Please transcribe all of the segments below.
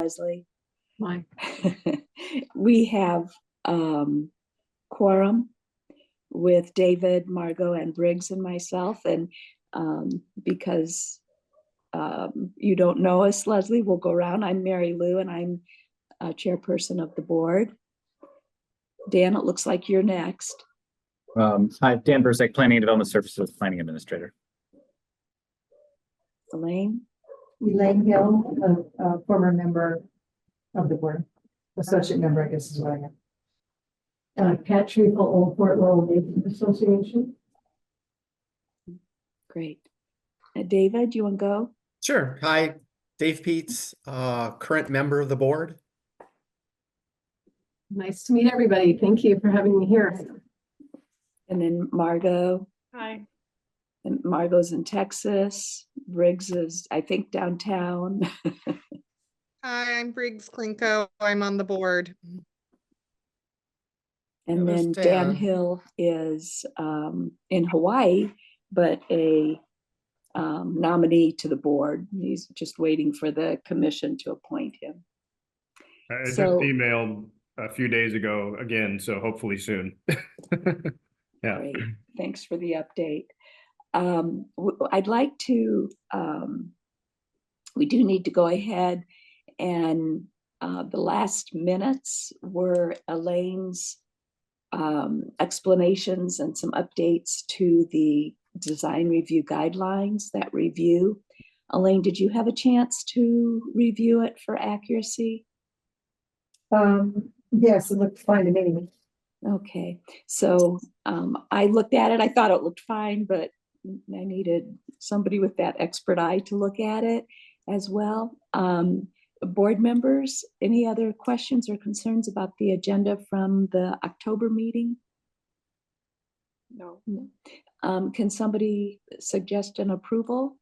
Leslie? Mine. We have quorum with David, Margot, and Briggs and myself. And because you don't know us, Leslie, we'll go around. I'm Mary Lou, and I'm chairperson of the board. Dan, it looks like you're next. Hi, Dan Burzek, Planning and Development Services Planning Administrator. Elaine? Elaine Hill, a former member of the board, associate member, I guess is what I am. Pat Treacle, Old Fort Lowell Neighborhood Association. Great. David, you want to go? Sure. Hi, Dave Peets, current member of the board. Nice to meet everybody. Thank you for having me here. And then Margot. Hi. And Margot's in Texas. Briggs is, I think, downtown. Hi, I'm Briggs Klinko. I'm on the board. And That was then Dan Dan. Hill is in Hawaii, but a nominee to the board. He's just waiting for the commission to appoint him. I just So- emailed a few days ago again, so hopefully soon. Yeah. Great. Thanks for the update. I'd like to, we do need to go ahead and the last minutes were Elaine's explanations and some updates to the design review guidelines, that review. Elaine, did you have a chance to review it for accuracy? Yes, it looked fine to me. Okay, so I looked at it, I thought it looked fine, but I needed somebody with that expert eye to look at it as well. Board members, any other questions or concerns about the agenda from the October meeting? No. Can somebody suggest an approval?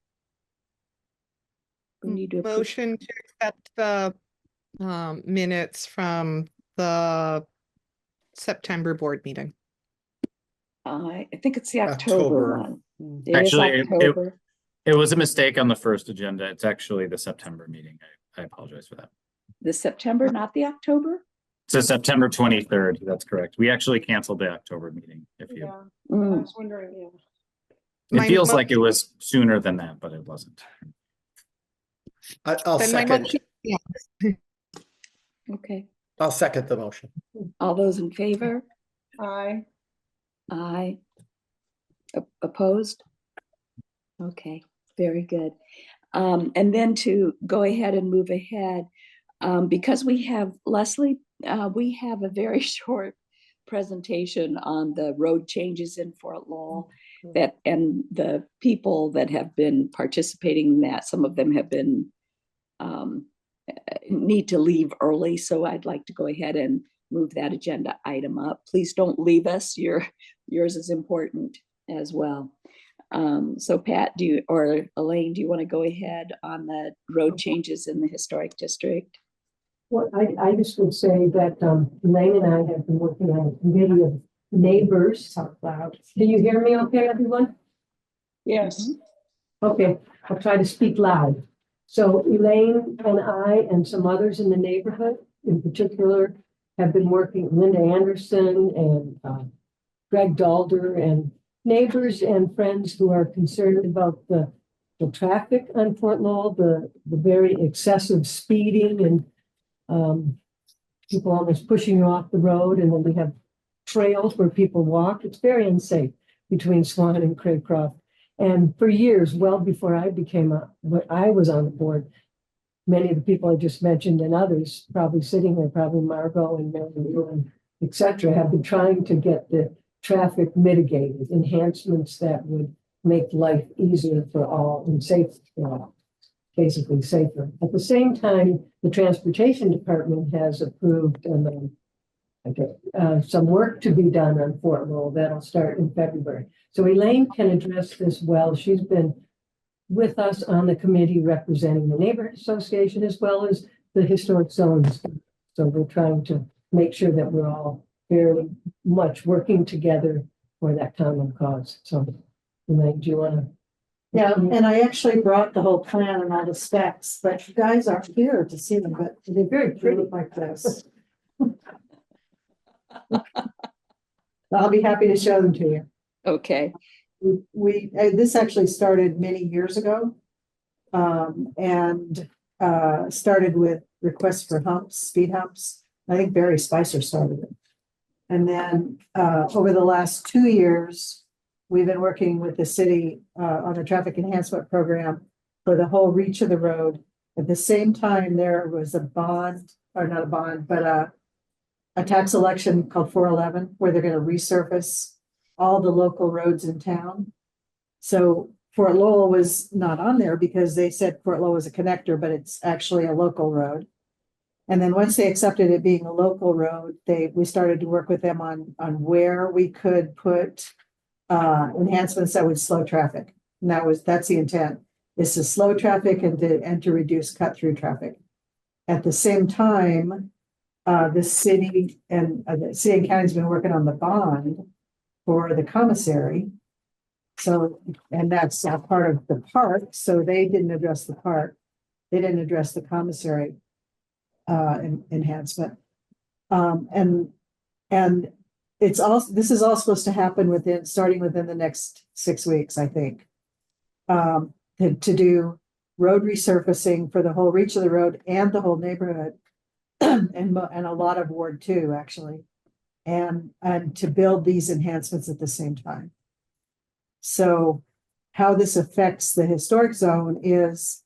We need to approve. Motion to accept the minutes from the September board meeting. I think it's the October October. one. It is Actually, October. It was a mistake on the first agenda. It's actually the September meeting. I apologize for that. The September, not the October? So September 23rd, that's correct. We actually canceled the October meeting. If you, Mm, was wondering, yeah. it My feels mo- like it was sooner than that, but it wasn't. I'll Then my second. motion, yeah. Okay, I'll second the motion. all those in favor? Aye. Aye. Opposed? Okay, very good. And then to go ahead and move ahead, because we have, Leslie, we have a very short presentation on the road changes in Fort Lowell that, and the people that have been participating in that, some of them have been, need to leave early. So I'd like to go ahead and move that agenda item up. Please don't leave us. Yours is important as well. So Pat, or Elaine, do you want to go ahead on the road changes in the historic district? Well, I just would say that Elaine and I have been working on a committee of neighbors. Talk loud. Can you hear me okay, everyone? Yes. Okay, I'll try to speak loud. So Elaine and I and some others in the neighborhood in particular have been working, Linda Anderson and Greg Dalder, and neighbors and friends who are concerned about the traffic on Fort Lowell, the very excessive speeding and people almost pushing you off the road. And then we have trails where people walk. It's very unsafe between Swan and Craycroft. And for years, well before I was on the board, many of the people I just mentioned and others probably sitting there, probably Margot and Mary Lou and et cetera, have been trying to get the traffic mitigated, enhancements that would make life easier for all and safe for all, basically safer. At the same time, the transportation department has approved some work to be done on Fort Lowell that'll start in February. So Elaine can address this well. She's been with us on the committee representing the neighborhood association as well as the historic zones. So we're trying to make sure that we're all very much working together for that common cause. So Elaine, do you want to Yeah, and I actually brought the whole plan and all the specs, but you guys aren't here to see them, but they're very pretty like this. I'll be happy to show them to you. Okay, This actually started many years ago. And started with requests for humps, speed humps. I think Barry Spicer started it. And then over the last 2 years, we've been working with the city on a traffic enhancement program for the whole reach of the road. At the same time, there was a bond, or not a bond, but a tax election called 411, where they're going to resurface all the local roads in town. So Fort Lowell was not on there because they said Fort Lowell was a connector, but it's actually a local road. And then once they accepted it being a local road, we started to work with them on where we could put enhancements that would slow traffic. And that's the intent, is to slow traffic and to reduce cut through traffic. At the same time, the city and county's been working on the bond for the commissary. So, and that's part of the park. So they didn't address the park. They didn't address the commissary enhancement. And it's also, this is all supposed to happen starting within the next 6 weeks, I think. To do road resurfacing for the whole reach of the road and the whole neighborhood and a lot of Ward 2 actually. And to build these enhancements at the same time. So how this affects the historic zone is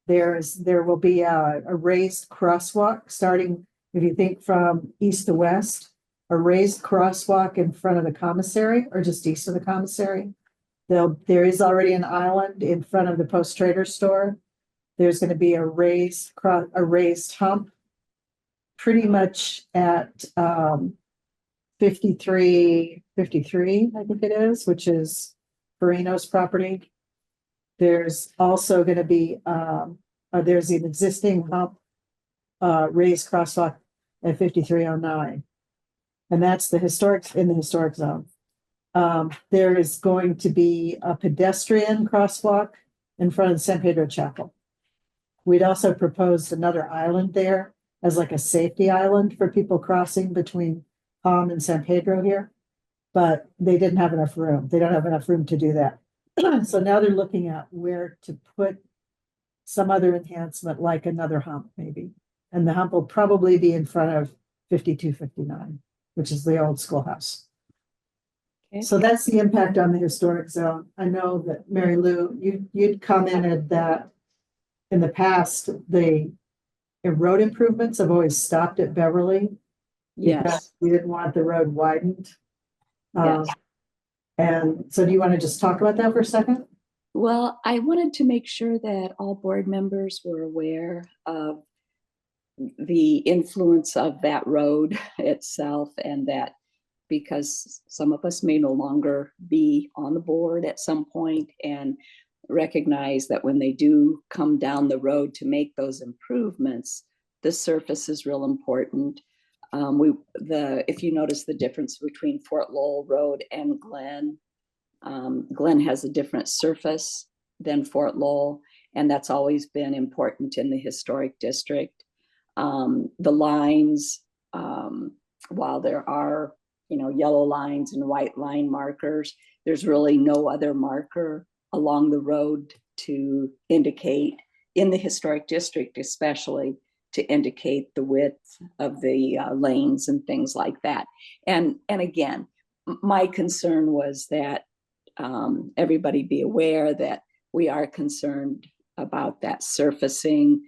there will be a raised crosswalk starting, if you think from east to west, a raised crosswalk in front of the commissary or just east of the commissary. There is already an island in front of the Post Trader store. There's going to be a raised hump pretty much at 53, I think it is, which is Farino's property. There's also going to be, there's an existing hump raised crosswalk at 5309. And that's in the historic zone. There is going to be a pedestrian crosswalk in front of the San Pedro Chapel. We'd also proposed another island there as like a safety island for people crossing between Palm and San Pedro here, but they didn't have enough room. They don't have enough room to do that. So now they're looking at where to put some other enhancement, like another hump maybe. And the hump will probably be in front of 5259, which is the old schoolhouse. Okay. So that's the impact on the historic zone. I know that Mary Lou, you'd commented that in the past, the road improvements have always stopped at Beverly. yes. Because we didn't want the road widened. Yes. And so do you want to just talk about that for a second? Well, I wanted to make sure that all board members were aware of the influence of that road itself, and that because some of us may no longer be on the board at some point, and recognize that when they do come down the road to make those improvements, the surface is real important. If you notice the difference between Fort Lowell Road and Glen, Glen has a different surface than Fort Lowell, and that's always been important in the historic district. The lines, while there are, yellow lines and white line markers, there's really no other marker along the road to indicate, in the historic district especially, to indicate the width of the lanes and things like that. And again, my concern was that everybody be aware that we are concerned about that surfacing.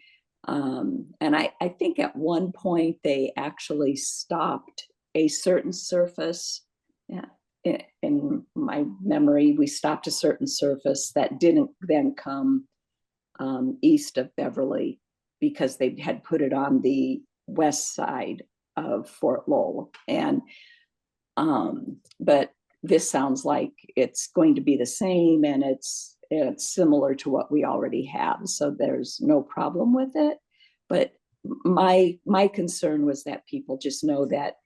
And I think at one point they actually stopped a certain surface. Yeah, in my memory, we stopped a certain surface that didn't then come east of Beverly, because they had put it on the west side of Fort Lowell. And but this sounds like it's going to be the same, and it's similar to what we already have, so there's no problem with it. But my concern was that people just know that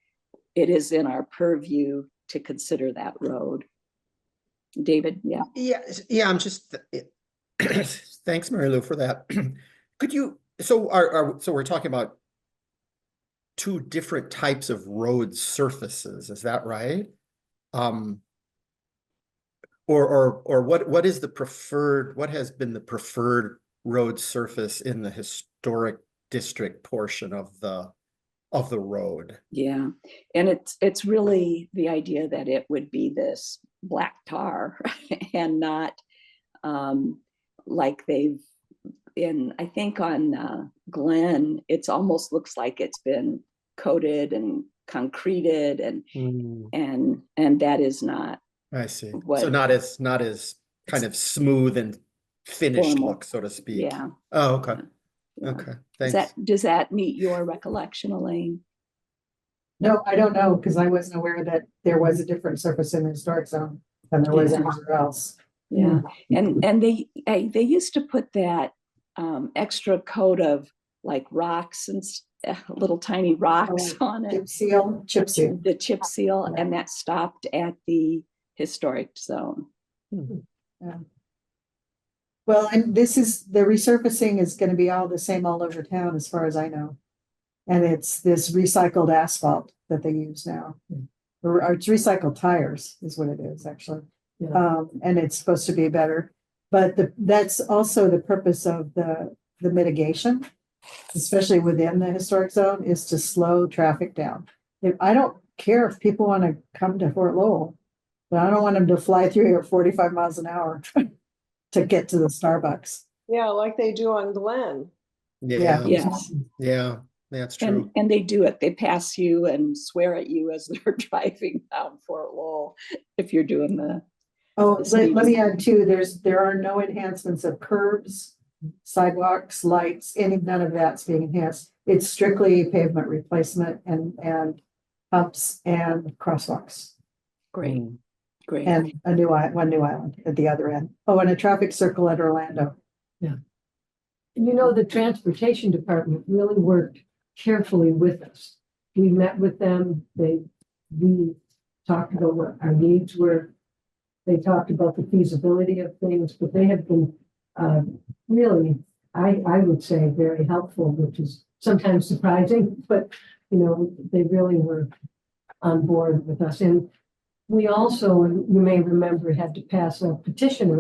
it is in our purview to consider that road. David, yeah. Yeah, I'm just, Thanks, Mary Lou, for that. Could you, so we're talking about two different types of road surfaces, is that right? Or what is the preferred, what has been the preferred road surface in the historic district portion of the road? Yeah, and it's really the idea that it would be this black tar and not like they've I think on Glen, it's almost looks like it's been coated and concreted and that is not I see. So what- not as kind of smooth and finished Formal. look, so to speak. Yeah. Oh, okay. Yeah. Okay, thanks. Does that meet your recollection, Elaine? No, I don't know, because I wasn't aware that there was a different surface in the historic zone than there was Yeah. anywhere else. Yeah, and they used to put that extra coat of like rocks and little tiny rocks on it, Chip seal. the chip seal, and that stopped at the historic zone. Well, and the resurfacing is gonna be all the same all over town, as far as I know. And it's this recycled asphalt that they use now. Or it's recycled tires is what it is, actually. And it's supposed to be better. But that's also the purpose of the mitigation, especially within the historic zone, is to slow traffic down. I don't care if people want to come to Fort Lowell, but I don't want them to fly through here at 45 miles an hour to get to the Starbucks. Yeah, like they do on Glen. Yeah, Yes, yeah, that's true. and they do it. They pass you and swear at you as they're driving down Fort Lowell if you're doing the. Oh, The speed let me limit. add too, there are no enhancements of curbs, sidewalks, lights, none of that's being enhanced. It's strictly pavement replacement and humps and crosswalks. Great, great. And one new island at the other end. Oh, and a traffic circle at Orlando. And you know, the transportation department really worked carefully with us. We met with them, we talked about what our needs were. They talked about the feasibility of things, but they have been really, I would say, very helpful, which is sometimes surprising, but you know, they really were on board with us. And we also, and you may remember, had to pass a petition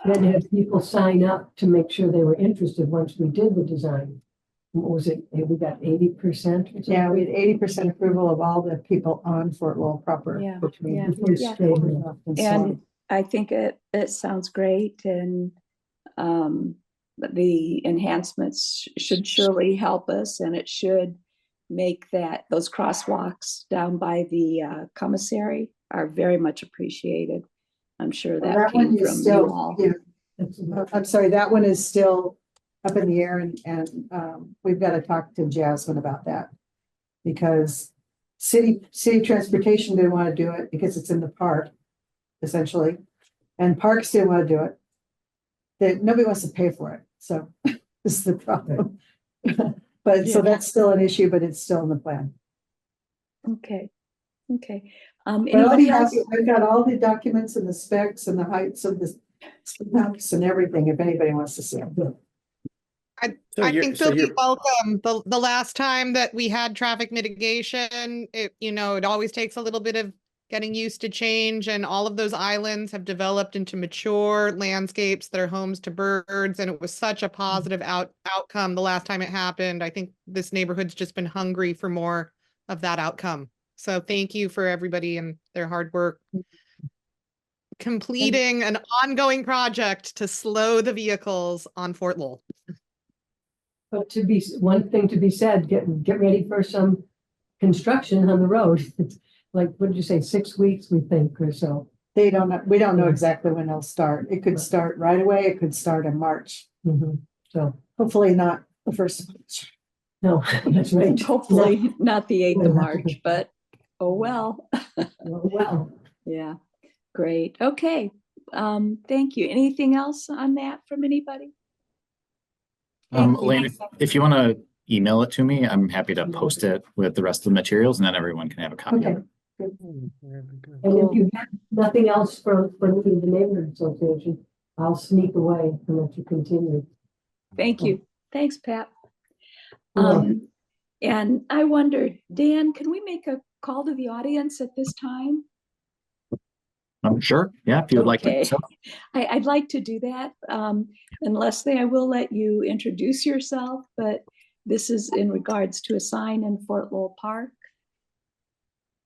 that had people sign up to make sure they were interested once we did the design. What was it? We got 80%. Yeah, we had 80% approval of all the people on Fort Lowell proper. Yeah, Which means yeah. and I think it sounds great, and the enhancements should surely help us, and it should make those crosswalks down by the commissary are very much appreciated. I'm sure Well, that that one came is from still, you all. I'm sorry, that one is still up in the air and we've got to talk to Jasmine about that. Because city transportation didn't want to do it because it's in the park, essentially. And parks didn't want to do it. Nobody wants to pay for it. So this is the problem. But so that's still an issue, but it's still in the plan. Okay. But I'll be Anybody else? happy. I've got all the documents and the specs and the heights of the house and everything, if anybody wants to see them. I you're- think so they'll be you're- welcome. The last time that we had traffic mitigation, it always takes a little bit of getting used to change, and all of those islands have developed into mature landscapes that are homes to birds, and it was such a positive outcome the last time it happened. I think this neighborhood's just been hungry for more of that outcome. So thank you for everybody and their hard work. Completing an ongoing project to slow the vehicles on Fort Lowell. But one thing to be said, get ready for some construction on the road. It's like, what did you say, 6 weeks, we think, or so? We don't know exactly when they'll start. It could start right away. It could start in March. So, Hopefully not the first of March. no, that's right. Hopefully not the 8th of March, but oh well. Well, Yeah, great. Okay. Thank you. Anything else on that from anybody? Thank you. Elaine, if you want to email it to me, I'm happy to post it with the rest of the materials, and then everyone can have a copy of okay. it. And if you have nothing else for the neighborhood association, I'll sneak away and let you continue. Thank you. Thanks, Pat. You're welcome. And I wondered, Dan, can we make a call to the audience at this time? I'm sure. Yeah, if you would like to. Okay. So, I'd like to do that. And Leslie, I will let you introduce yourself, but this is in regards to a sign in Fort Lowell Park.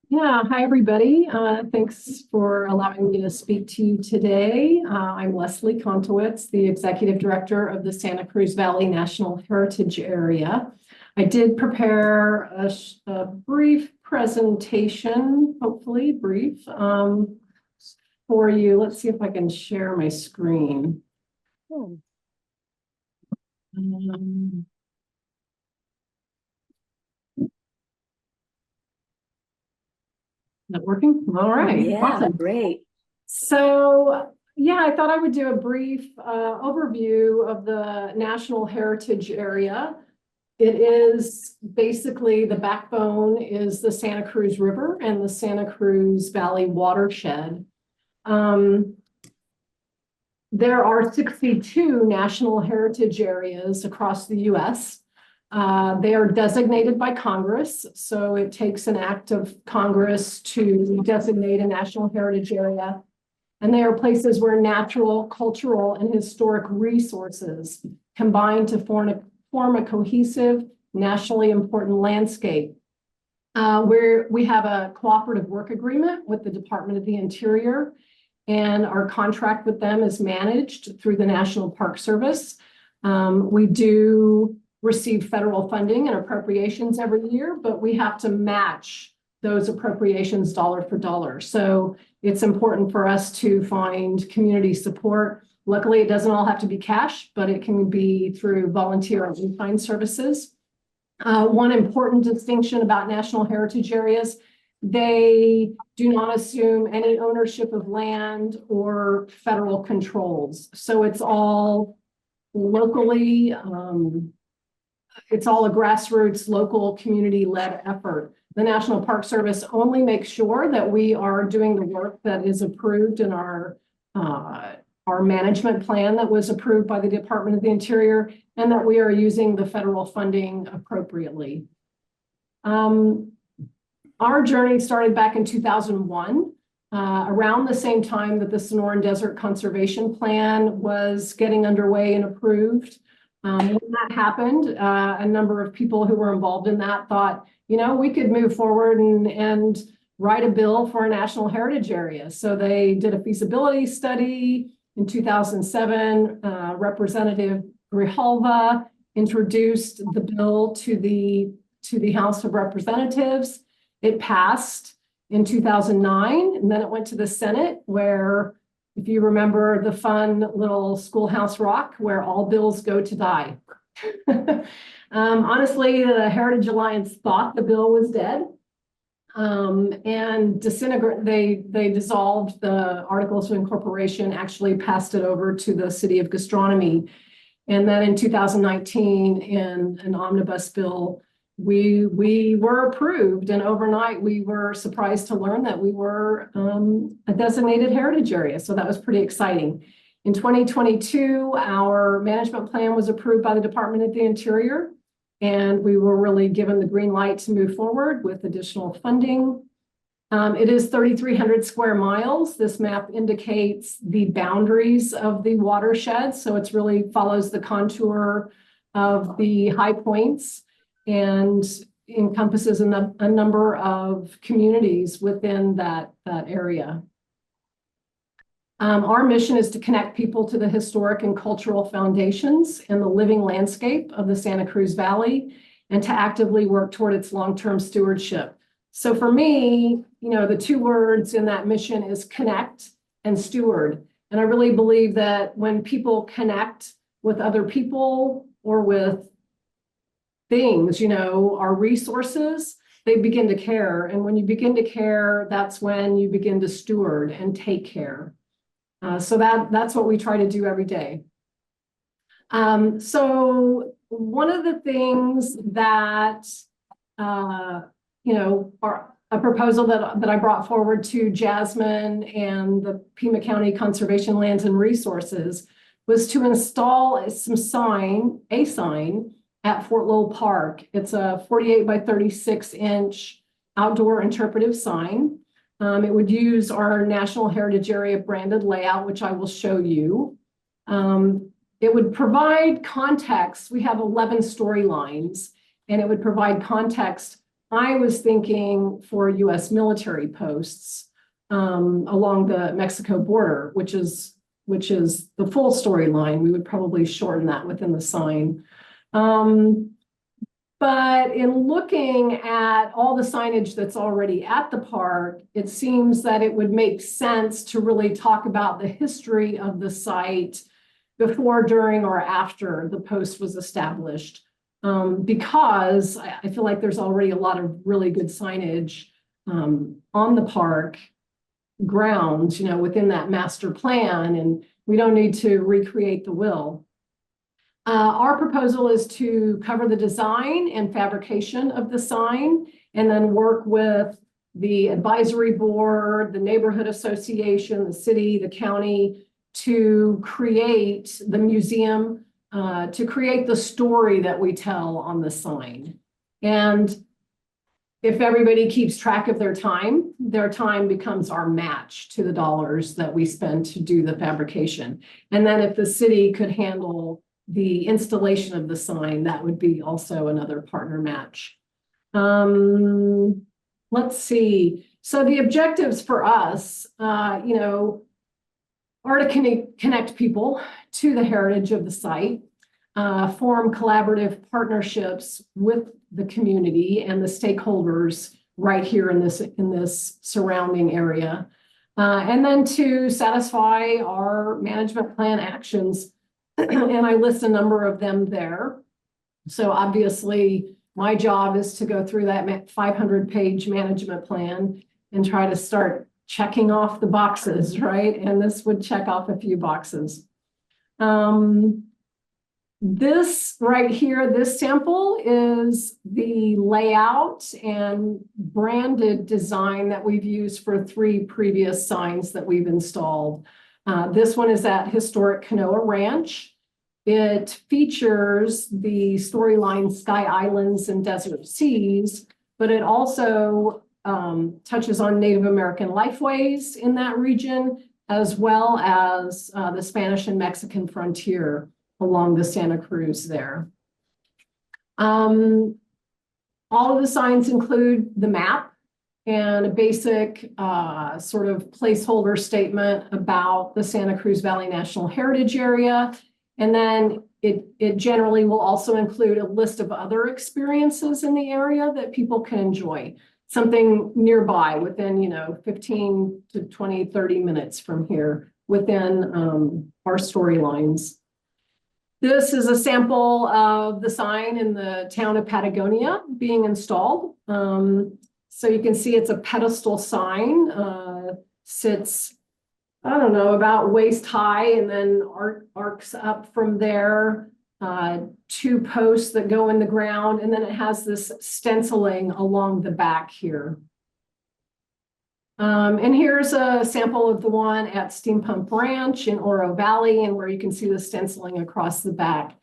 Yeah, hi, everybody. Thanks for allowing me to speak to you today. I'm Leslie Kontowitz, the Executive Director of the Santa Cruz Valley National Heritage Area. I did prepare a brief presentation, hopefully brief, for you. Let's see if I can share my screen. Is that working? All right. Yeah, Awesome. great. So, yeah, I thought I would do a brief overview of the National Heritage Area. It is basically the backbone is the Santa Cruz River and the Santa Cruz Valley watershed. There are 62 National Heritage Areas across the U.S. They are designated by Congress, so it takes an act of Congress to designate a National Heritage Area. And they are places where natural, cultural, and historic resources combine to form a cohesive, nationally important landscape. Where we have a cooperative work agreement with the Department of the Interior, and our contract with them is managed through the National Park Service. We do receive federal funding and appropriations every year, but we have to match those appropriations dollar for dollar. So it's important for us to find community support. Luckily, it doesn't all have to be cash, but it can be through volunteer and in-kind services. One important distinction about National Heritage Areas, they do not assume any ownership of land or federal controls. So it's all locally, it's all a grassroots, local, community-led effort. The National Park Service only makes sure that we are doing the work that is approved in our management plan that was approved by the Department of the Interior, and that we are using the federal funding appropriately. Our journey started back in 2001, around the same time that the Sonoran Desert Conservation Plan was getting underway and approved. When that happened, a number of people who were involved in that thought, you know, we could move forward and write a bill for a National Heritage Area. So they did a feasibility study in 2007. Representative Grijalva introduced the bill to the House of Representatives. It passed in 2009, and then it went to the Senate, where, if you remember the fun little schoolhouse rock where all bills go to die. Honestly, the Heritage Alliance thought the bill was dead, and they dissolved the Articles of Incorporation, actually passed it over to the City of Gastronomy. And then in 2019, in an omnibus bill, we were approved, and overnight we were surprised to learn that we were a designated heritage area. So that was pretty exciting. In 2022, our management plan was approved by the Department of the Interior, and we were really given the green light to move forward with additional funding. It is 3,300 square miles. This map indicates the boundaries of the watershed, so it's really follows the contour of the high points and encompasses a number of communities within that area. Our mission is to connect people to the historic and cultural foundations and the living landscape of the Santa Cruz Valley, and to actively work toward its long-term stewardship. So for me, you know, the two words in that mission is connect and steward. And I really believe that when people connect with other people or with things, you know, our resources, they begin to care. And when you begin to care, that's when you begin to steward and take care. So that's what we try to do every day. So one of the things that, you know, a proposal that I brought forward to Jasmine and the Pima County Conservation Lands and Resources was to install a sign at Fort Lowell Park. It's a 48 by 36 inch outdoor interpretive sign. It would use our National Heritage Area branded layout, which I will show you. It would provide context. We have 11 storylines, and it would provide context. I was thinking for US military posts along the Mexico border, which is the full storyline. We would probably shorten that within the sign. But in looking at all the signage that's already at the park, it seems that it would make sense to really talk about the history of the site before, during, or after the post was established. Because I feel like there's already a lot of really good signage on the park grounds, within that master plan, and we don't need to recreate the wheel. Our proposal is to cover the design and fabrication of the sign, and then work with the advisory board, the neighborhood association, the city, the county, to create the museum, to create the story that we tell on the sign. And if everybody keeps track of their time becomes our match to the dollars that we spend to do the fabrication. And then if the city could handle the installation of the sign, that would be also another partner match. Let's see. So the objectives for us, are to connect people to the heritage of the site, form collaborative partnerships with the community and the stakeholders right here in this surrounding area, and then to satisfy our management plan actions. And I list a number of them there. So obviously my job is to go through that 500-page management plan and try to start checking off the boxes, right? And this would check off a few boxes. This right here, this sample is the layout and branded design that we've used for 3 previous signs that we've installed. This one is at Historic Canoa Ranch. It features the storyline Sky Islands and Desert Seas, but it also touches on Native American lifeways in that region, as well as the Spanish and Mexican frontier along the Santa Cruz there. All of the signs include the map and a basic sort of placeholder statement about the Santa Cruz Valley National Heritage Area. And then it generally will also include a list of other experiences in the area that people can enjoy. Something nearby within, 15 to 20, 30 minutes from here within our storylines. This is a sample of the sign in the town of Patagonia being installed. So you can see it's a pedestal sign, sits, I don't know, about waist high, and then arcs up from there, 2 posts that go in the ground, and then it has this stenciling along the back here. And here's a sample of the one at Steam Pump Ranch in Oro Valley, and where you can see the stenciling across the back.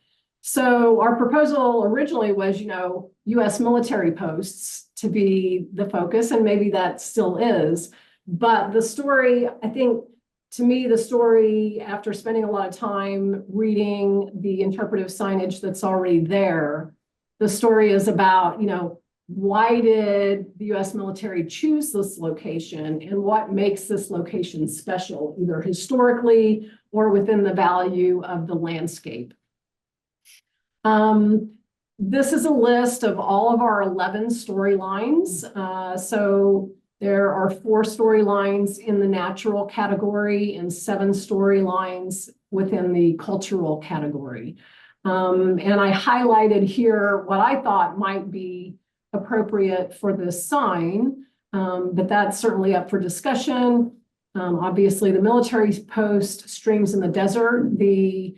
So our proposal originally was, US military posts to be the focus, and maybe that still is. But the story, I think, to me, the story, after spending a lot of time reading the interpretive signage that's already there, the story is about, why did the US military choose this location, and what makes this location special, either historically or within the value of the landscape. This is a list of all of our 11 storylines. So there are 4 storylines in the natural category and 7 storylines within the cultural category. And I highlighted here what I thought might be appropriate for this sign, but that's certainly up for discussion. Obviously, the military post, streams in the desert, the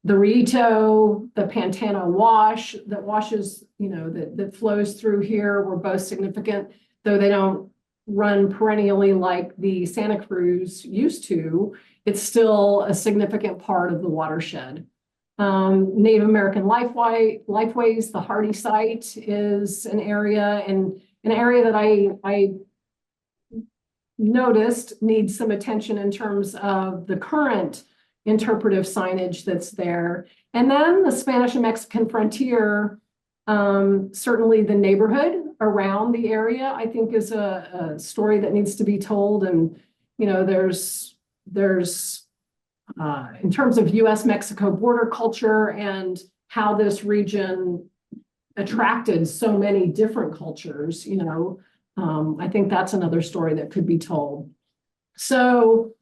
Rito, the Pantano wash that washes, that flows through here were both significant, though they don't run perennially like the Santa Cruz used to. it's still a significant part of the watershed. Native American lifeways, the Hardy site is an area that I noticed needs some attention in terms of the current interpretive signage that's there. And then the Spanish and Mexican frontier, certainly the neighborhood around the area, I think is a story that needs to be told. And, you know, there's in terms of US-Mexico border culture and how this region attracted so many different cultures, you know, I think that's another story that could be told. So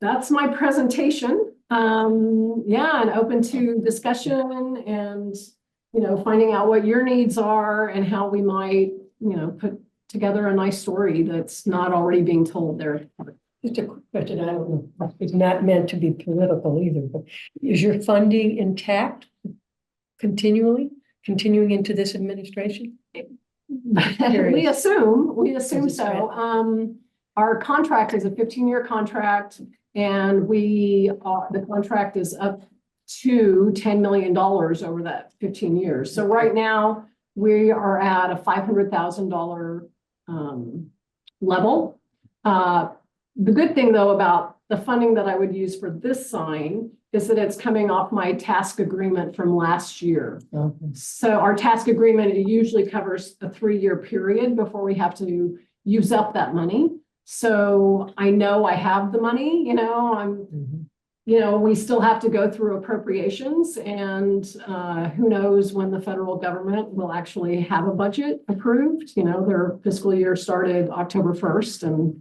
that's my presentation. Yeah, and open to discussion and, you know, finding out what your needs are and how we might, you know, put together a nice story that's not already being told there. Just a quick question, I don't know, it's not meant to be political either, but is your funding intact continuing into this administration? We assume Is it so. Our contract is a 15-year contract, and the contract is up to $10 million over that 15 years. So right now we are at a $500,000 level. The good thing though about the funding that I would use for this sign is that it's coming off my task agreement from last year. Okay. So our task agreement usually covers a 3-year period before we have to use up that money. So I know I have the money, you know, you know, we still have to go through appropriations, and who knows when the federal government will actually have a budget approved. You know, their fiscal year started October 1st, and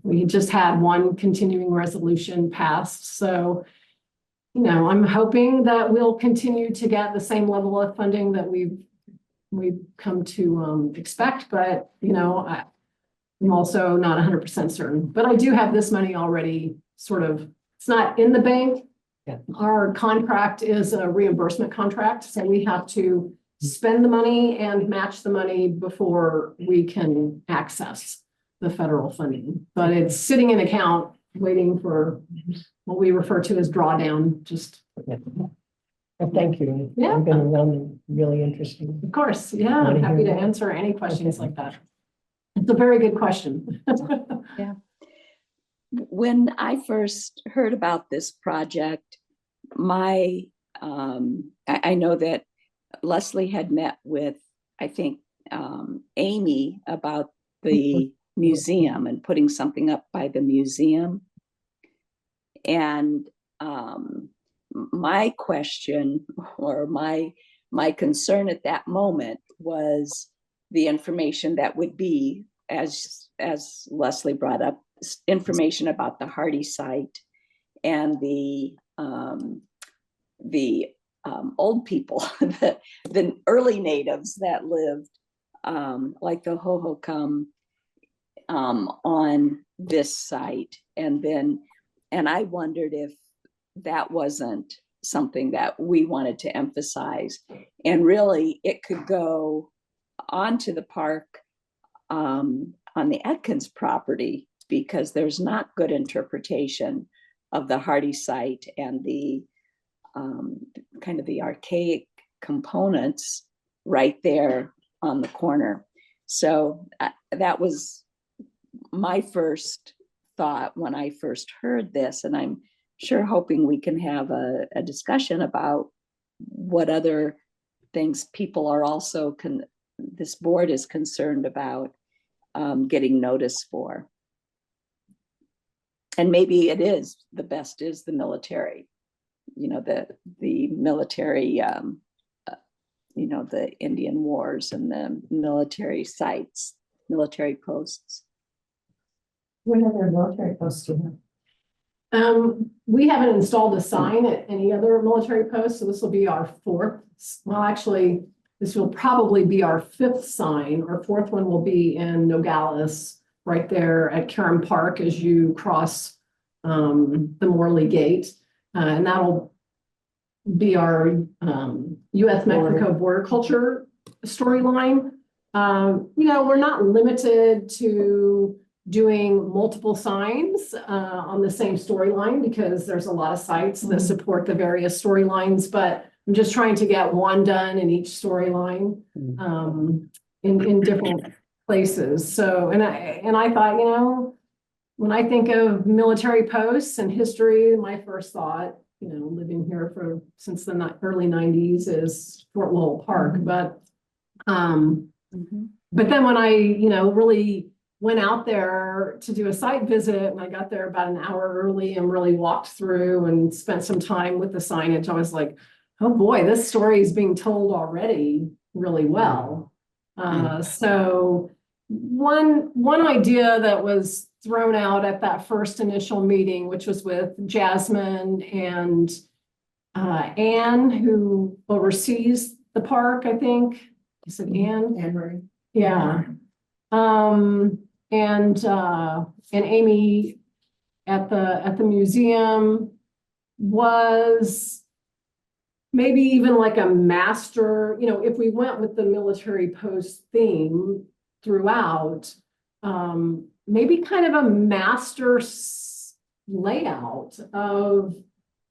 we just had one continuing resolution passed. So, you know, I'm hoping that we'll continue to get the same level of funding that we've come to expect, but, you know, I'm also not 100% certain. But I do have this money already sort of. It's not in the bank. Yeah. Our contract is a reimbursement contract, so we have to spend the money and match the money before we can access the federal funding. But it's sitting in account waiting for what we refer to as drawdown. Just Well, thank you. Yeah. I've been around and really interesting. of course, yeah, I'm happy to answer any questions like that. It's a very good question. When I first heard about this project, I know that Leslie had met with, I think, Amy about the museum and putting something up by the museum. And my question or my concern at that moment was the information that would be, as Leslie brought up, information about the Hardy site and the old people, the early natives that lived like the Hohokam on this site. And I wondered if that wasn't something that we wanted to emphasize. And really it could go onto the park on the Atkins property, because there's not good interpretation of the Hardy site and the kind of the archaic components right there on the corner. So that was my first thought when I first heard this, and I'm sure hoping we can have a discussion about what other things people are also, this board is concerned about getting notice for. And maybe it is, the best is the military, you know, the military, you know, the Indian Wars and the military sites, military posts. What other military posts do you have? We haven't installed a sign at any other military post, so this will be our 4th. Well, actually, this will probably be our 5th sign. Our 4th one will be in Nogales, right there at Caron Park as you cross the Morley Gate. And that'll be our US-Mexico border culture storyline. You know, we're not limited to doing multiple signs on the same storyline because there's a lot of sites that support the various storylines, but I'm just trying to get one done in each storyline in different places. So, and I thought, you know, when I think of military posts and history, my first thought, you know, living here since the early 90s is Fort Lowell Park. But then when I, you know, really went out there to do a site visit, and I got there about an hour early and really walked through and spent some time with the signage, I was like, oh boy, this story is being told already really well. So one idea that was thrown out at that first initial meeting, which was with Jasmine and Anne, who oversees the park, I think. Is it Anne? Anne Marie. Yeah. And Amy at the museum was maybe even like a master, you know, if we went with the military post theme throughout, maybe kind of a master layout of,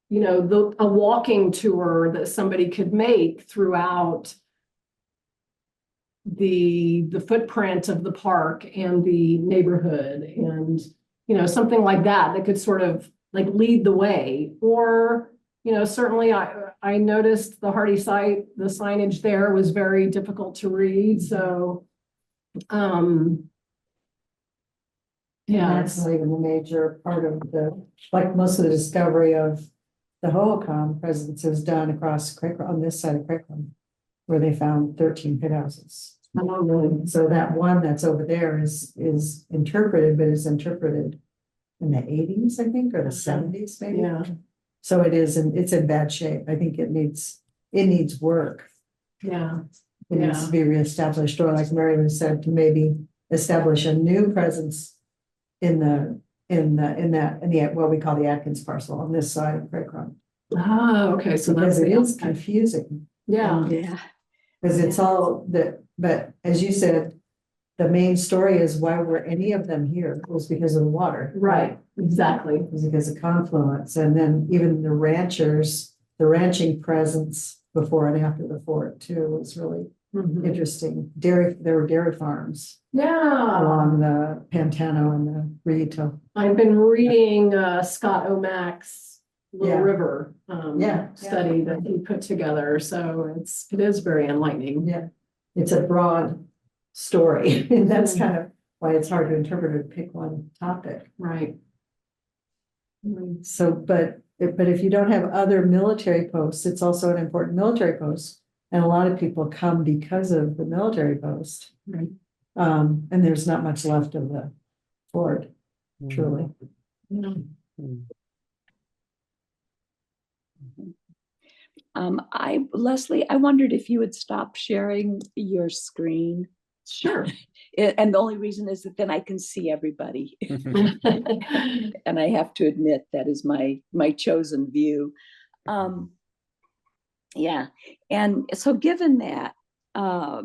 you know, a walking tour that somebody could make throughout the footprint of the park and the neighborhood, and, you know, something like that could sort of like lead the way. Or, you know, certainly I noticed the Hardy site, the signage there was very difficult to read. So, yeah, That's not even a major part of like most of the discovery of the Hohokam presence is done across on this side of Crickham, where they found 13 pit houses. So that one that's over there is interpreted, but is interpreted in the 80s, I think, or the 70s, maybe. yeah, So it's in bad shape. I think it needs work. yeah, It needs to be reestablished, or like Mary was said, to maybe establish a new presence in what we call the Atkins parcel on this side of Crickham. okay, so Because that's it is confusing. yeah, Yeah. Because it's all that, but as you said, the main story is why were any of them here? It was because of the water. right, exactly. It was because of confluence, and then even the ranching presence before and after the fort too was really interesting. There were dairy farms Yeah, along the Pantano and the Rito. I've been reading Scott O'Mack's Little Yeah. River Yeah. study that he put together. So it is very enlightening. Yeah, it's a broad story, and that's kind of why it's hard to interpret or pick one topic. Right. So, but if you don't have other military posts, it's also an important military post. And a lot of people come because of the military post. Right. And there's not much left of the fort, truly. Leslie, I wondered if you would stop sharing your screen. Sure. And the only reason is that then I can see everybody. And I have to admit that is my chosen view. Yeah, and so given that, I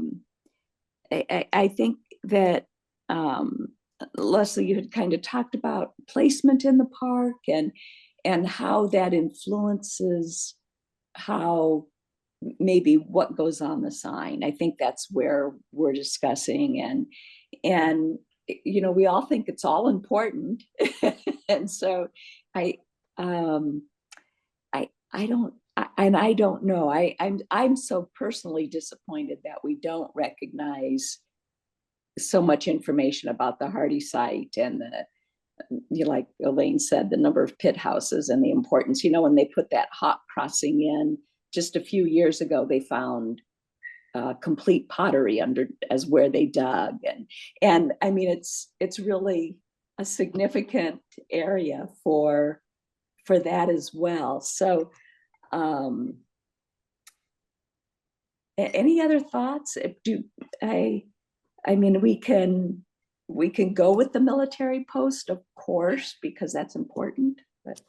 think that Leslie, you had kind of talked about placement in the park and how that influences how maybe what goes on the sign. I think that's where we're discussing, and you know, we all think it's all important. And so I don't know. I'm so personally disappointed that we don't recognize so much information about the Hardy site and like Elaine said, the number of pit houses and the importance. You know, when they put that hot crossing in just a few years ago, they found complete pottery as where they dug, and I mean it's really a significant area for that as well. So any other thoughts? I mean, we can go with the military post, of course, because that's important. But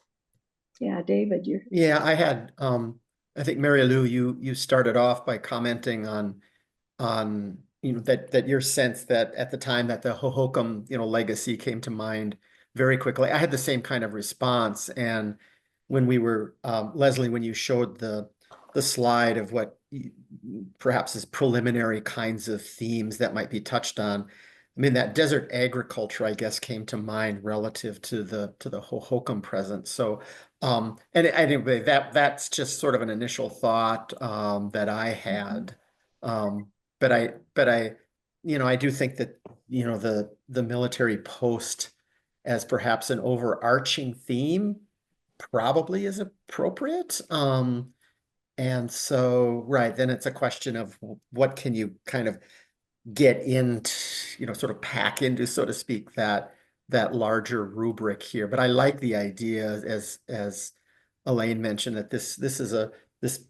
yeah, David, Yeah, I had I think Mary Lou, you started off by commenting on you know, that your sense that at the time that the Hohokam, you know, legacy came to mind very quickly. I had the same kind of response. And when we were, Leslie, when you showed the slide of what perhaps is preliminary kinds of themes that might be touched on, I mean, that desert agriculture, I guess, came to mind relative to the Hohokam presence. So, and anyway, that's just sort of an initial thought that I had. But I, you know, I do think that, you know, the military post as perhaps an overarching theme probably is appropriate. And so, right, then it's a question of what can you kind of get into, you know, sort of pack into, so to speak, that larger rubric here. But I like the idea, as Elaine mentioned, that this is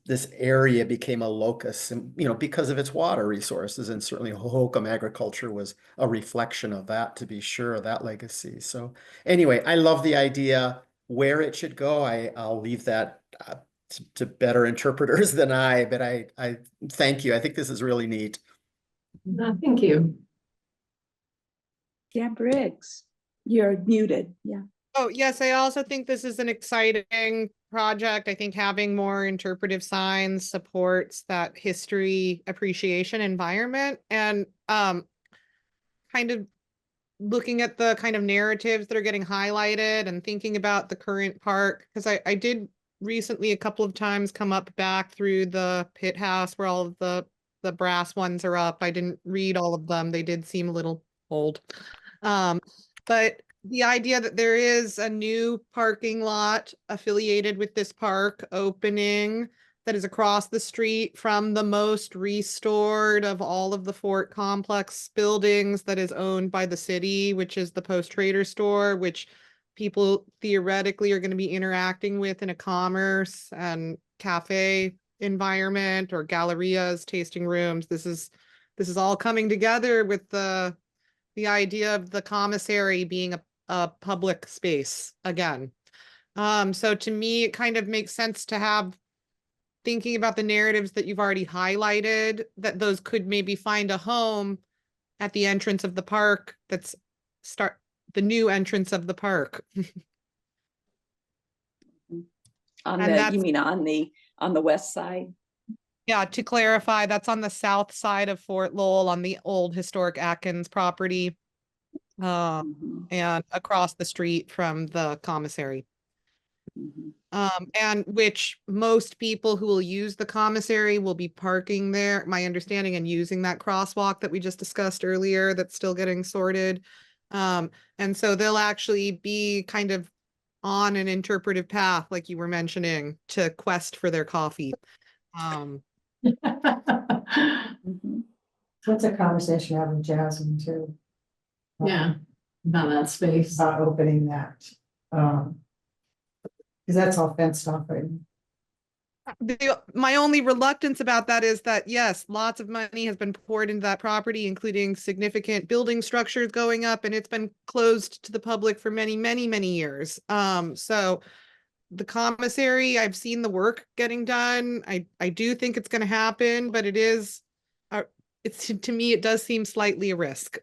this area became a locus, you know, because of its water resources, and certainly Hohokam agriculture was a reflection of that, to be sure, that legacy. So anyway, I love the idea. Where it should go, I'll leave that to better interpreters than I. But I thank you. I think this is really neat. Thank you. Yeah, Briggs, you're muted. Yeah. Oh, yes, I also think this is an exciting project. I think having more interpretive signs supports that history appreciation environment, and kind of looking at the kind of narratives that are getting highlighted and thinking about the current park, because I did recently a couple of times come up back through the pit house where all of the brass ones are up. I didn't read all of them. They did seem a little old. But the idea that there is a new parking lot affiliated with this park opening that is across the street from the most restored of all of the Fort Complex buildings that is owned by the city, which is the Post Trader store, which people theoretically are going to be interacting with in a commerce and cafe environment, or gallerias, tasting rooms. This is all coming together with the idea of the commissary being a public space again. So to me, it kind of makes sense to have, thinking about the narratives that you've already highlighted, that those could maybe find a home at the entrance of the park. That's the new entrance of the park. You mean on the west side? Yeah, to clarify, that's on the south side of Fort Lowell on the old historic Atkins property, Mhm, and across the street from the commissary. mhm. And which most people who will use the commissary will be parking there, my understanding, and using that crosswalk that we just discussed earlier that's still getting sorted. And so they'll actually be kind of on an interpretive path, like you were mentioning, to quest for their coffee. Mhm. What's a conversation having Jasmine too? Yeah, about that space. About opening that. Because that's all fenced off right now. My only reluctance about that is that, yes, lots of money has been poured into that property, including significant building structures going up, and it's been closed to the public for many, many, many years. So the commissary, I've seen the work getting done. I do think it's going to happen, but it's to me, it does seem slightly a risk.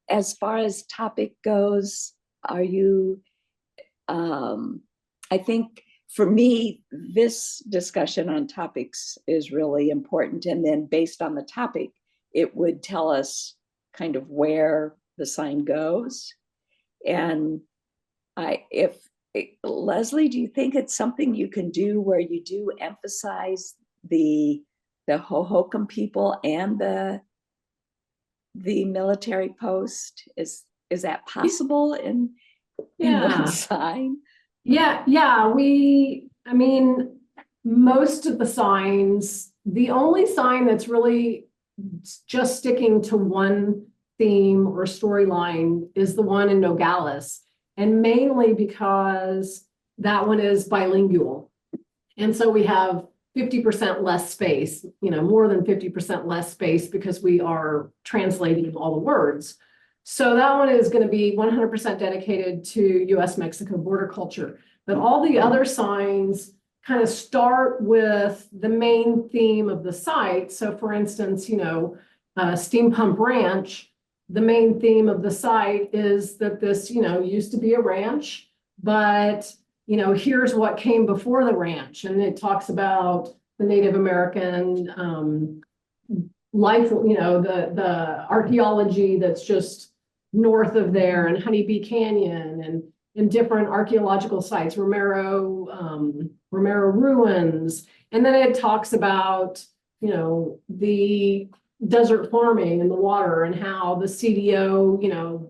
As far as topic goes, are you, I think for me, this discussion on topics is really important. And then based on the topic, it would tell us kind of where the sign goes. And Leslie, do you think it's something you can do where you do emphasize the Hohokam people and the military post? Is that possible in one sign? Yeah, I mean, most of the signs, the only sign that's really just sticking to one theme or storyline is the one in Nogales. And mainly because that one is bilingual. And so we have 50% less space, more than 50% less space, because we are translating all the words. So that one is going to be 100% dedicated to US-Mexico border culture. But all the other signs kind of start with the main theme of the site. So for instance, Steam Pump Ranch, the main theme of the site is that this, used to be a ranch, but, here's what came before the ranch. And it talks about the Native American life, the archaeology that's just north of there, and Honeybee Canyon, and in different archaeological sites, Romero ruins. And then it talks about, the desert farming and the water, and how the CDO,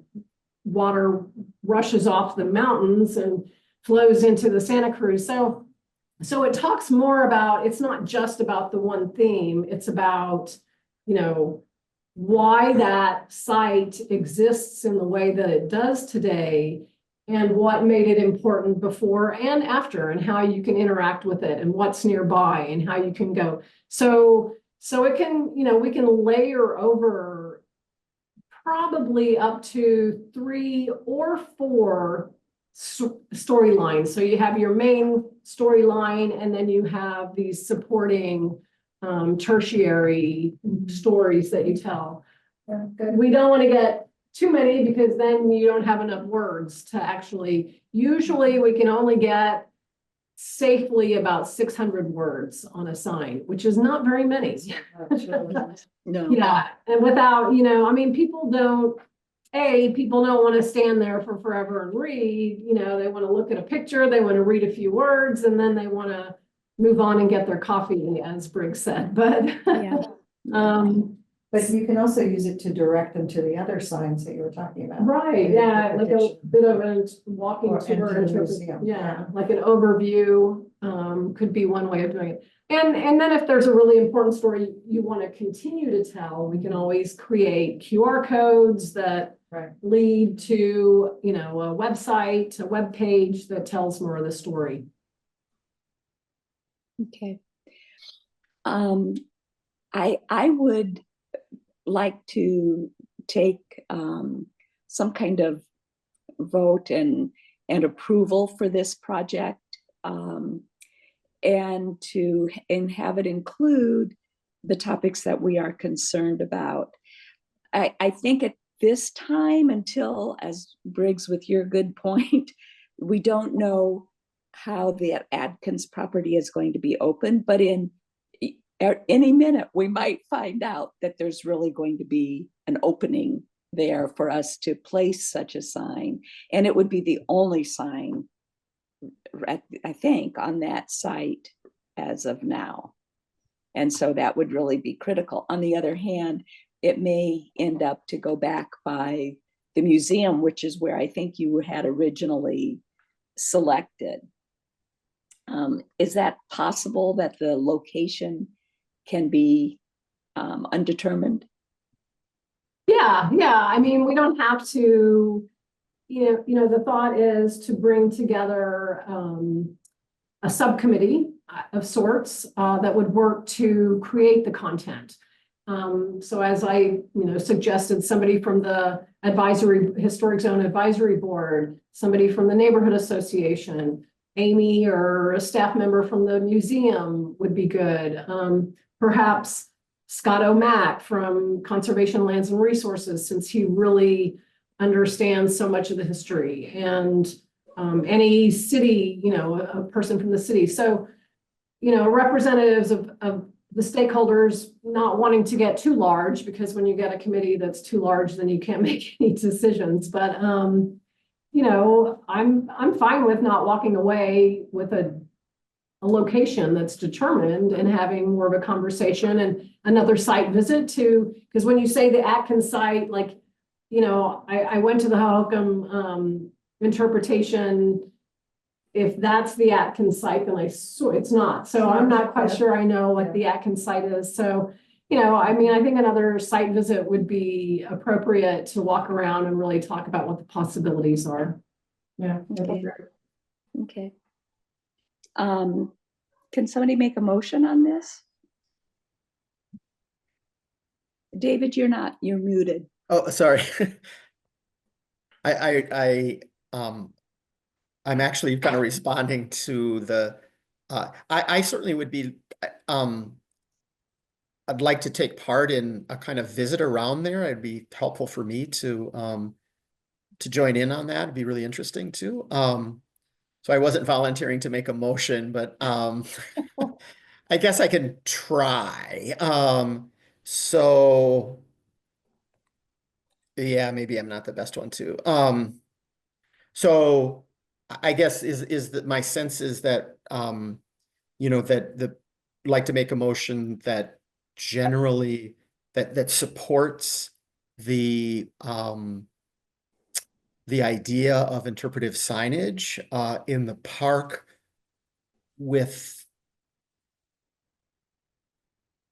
water rushes off the mountains and flows into the Santa Cruz. So it talks more about, it's not just about the one theme, it's about, why that site exists in the way that it does today, and what made it important before and after, and how you can interact with it, and what's nearby, and how you can go. So it can, we can layer over probably up to 3 or 4 storylines. So you have your main storyline, and then you have these supporting tertiary stories that you tell. Yeah, good. We don't want to get too many, because then you don't have enough words to actually, usually we can only get safely about 600 words on a sign, which is not very many. No. Yeah, and without, people don't want to stand there for forever and read, they want to look at a picture, they want to read a few words, and then they want to move on and get their coffee, as Briggs said, but Yeah. But you can also use it to direct them to the other signs that you were talking about. right, yeah, like a bit of a walking Or tour into the into, museum, yeah, yeah. like an overview, could be one way of doing it. And then if there's a really important story you want to continue to tell, we can always create QR codes that Right. lead to, a website, a web page that tells more of the story. Okay. I would like to take some kind of vote and approval for this project, and have it include the topics that we are concerned about. I think at this time, until, as Briggs, with your good point, we don't know how the Atkins property is going to be open, but at any minute we might find out that there's really going to be an opening there for us to place such a sign, and it would be the only sign, I think, on that site as of now. And so that would really be critical. On the other hand, it may end up to go back by the museum, which is where I think you had originally selected. Is that possible, that the location can be undetermined? Yeah, we don't have to, the thought is to bring together a subcommittee of sorts that would work to create the content. So as I, suggested, somebody from the Historic Zone Advisory Board, somebody from the Neighborhood Association, Amy or a staff member from the museum would be good. Perhaps Scott O'Mac from Conservation Lands and Resources, since he really understands so much of the history, and any city, a person from the city. So, representatives of the stakeholders not wanting to get too large, because when you get a committee that's too large, then you can't make any decisions. But, I'm fine with not walking away with a location that's determined, and having more of a conversation and another site visit to, because when you say the Atkins site, like, I went to the Hohokam interpretation. If that's the Atkins site, then it's not. So I'm not quite sure I know what the Atkins site is. So, I think another site visit would be appropriate to walk around and really talk about what the possibilities are. Yeah. Okay. Can somebody make a motion on this? David, you're muted. Oh, sorry. I'm actually kind of responding to the I certainly would be, I'd like to take part in a kind of visit around there. It'd be helpful for me to join in on that. It'd be really interesting too. So I wasn't volunteering to make a motion, but, I guess I can try. So yeah, maybe I'm not the best one to. So I guess is that my sense is that, you know, that like to make a motion that generally that supports the idea of interpretive signage in the park with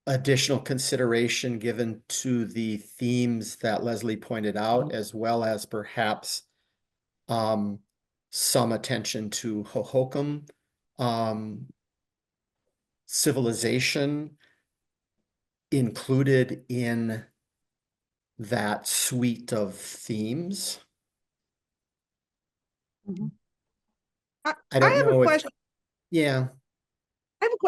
additional consideration given to the themes that Leslie pointed out, as well as perhaps some attention to Hohokam civilization included in that suite of themes. I I don't have a know if, question. yeah.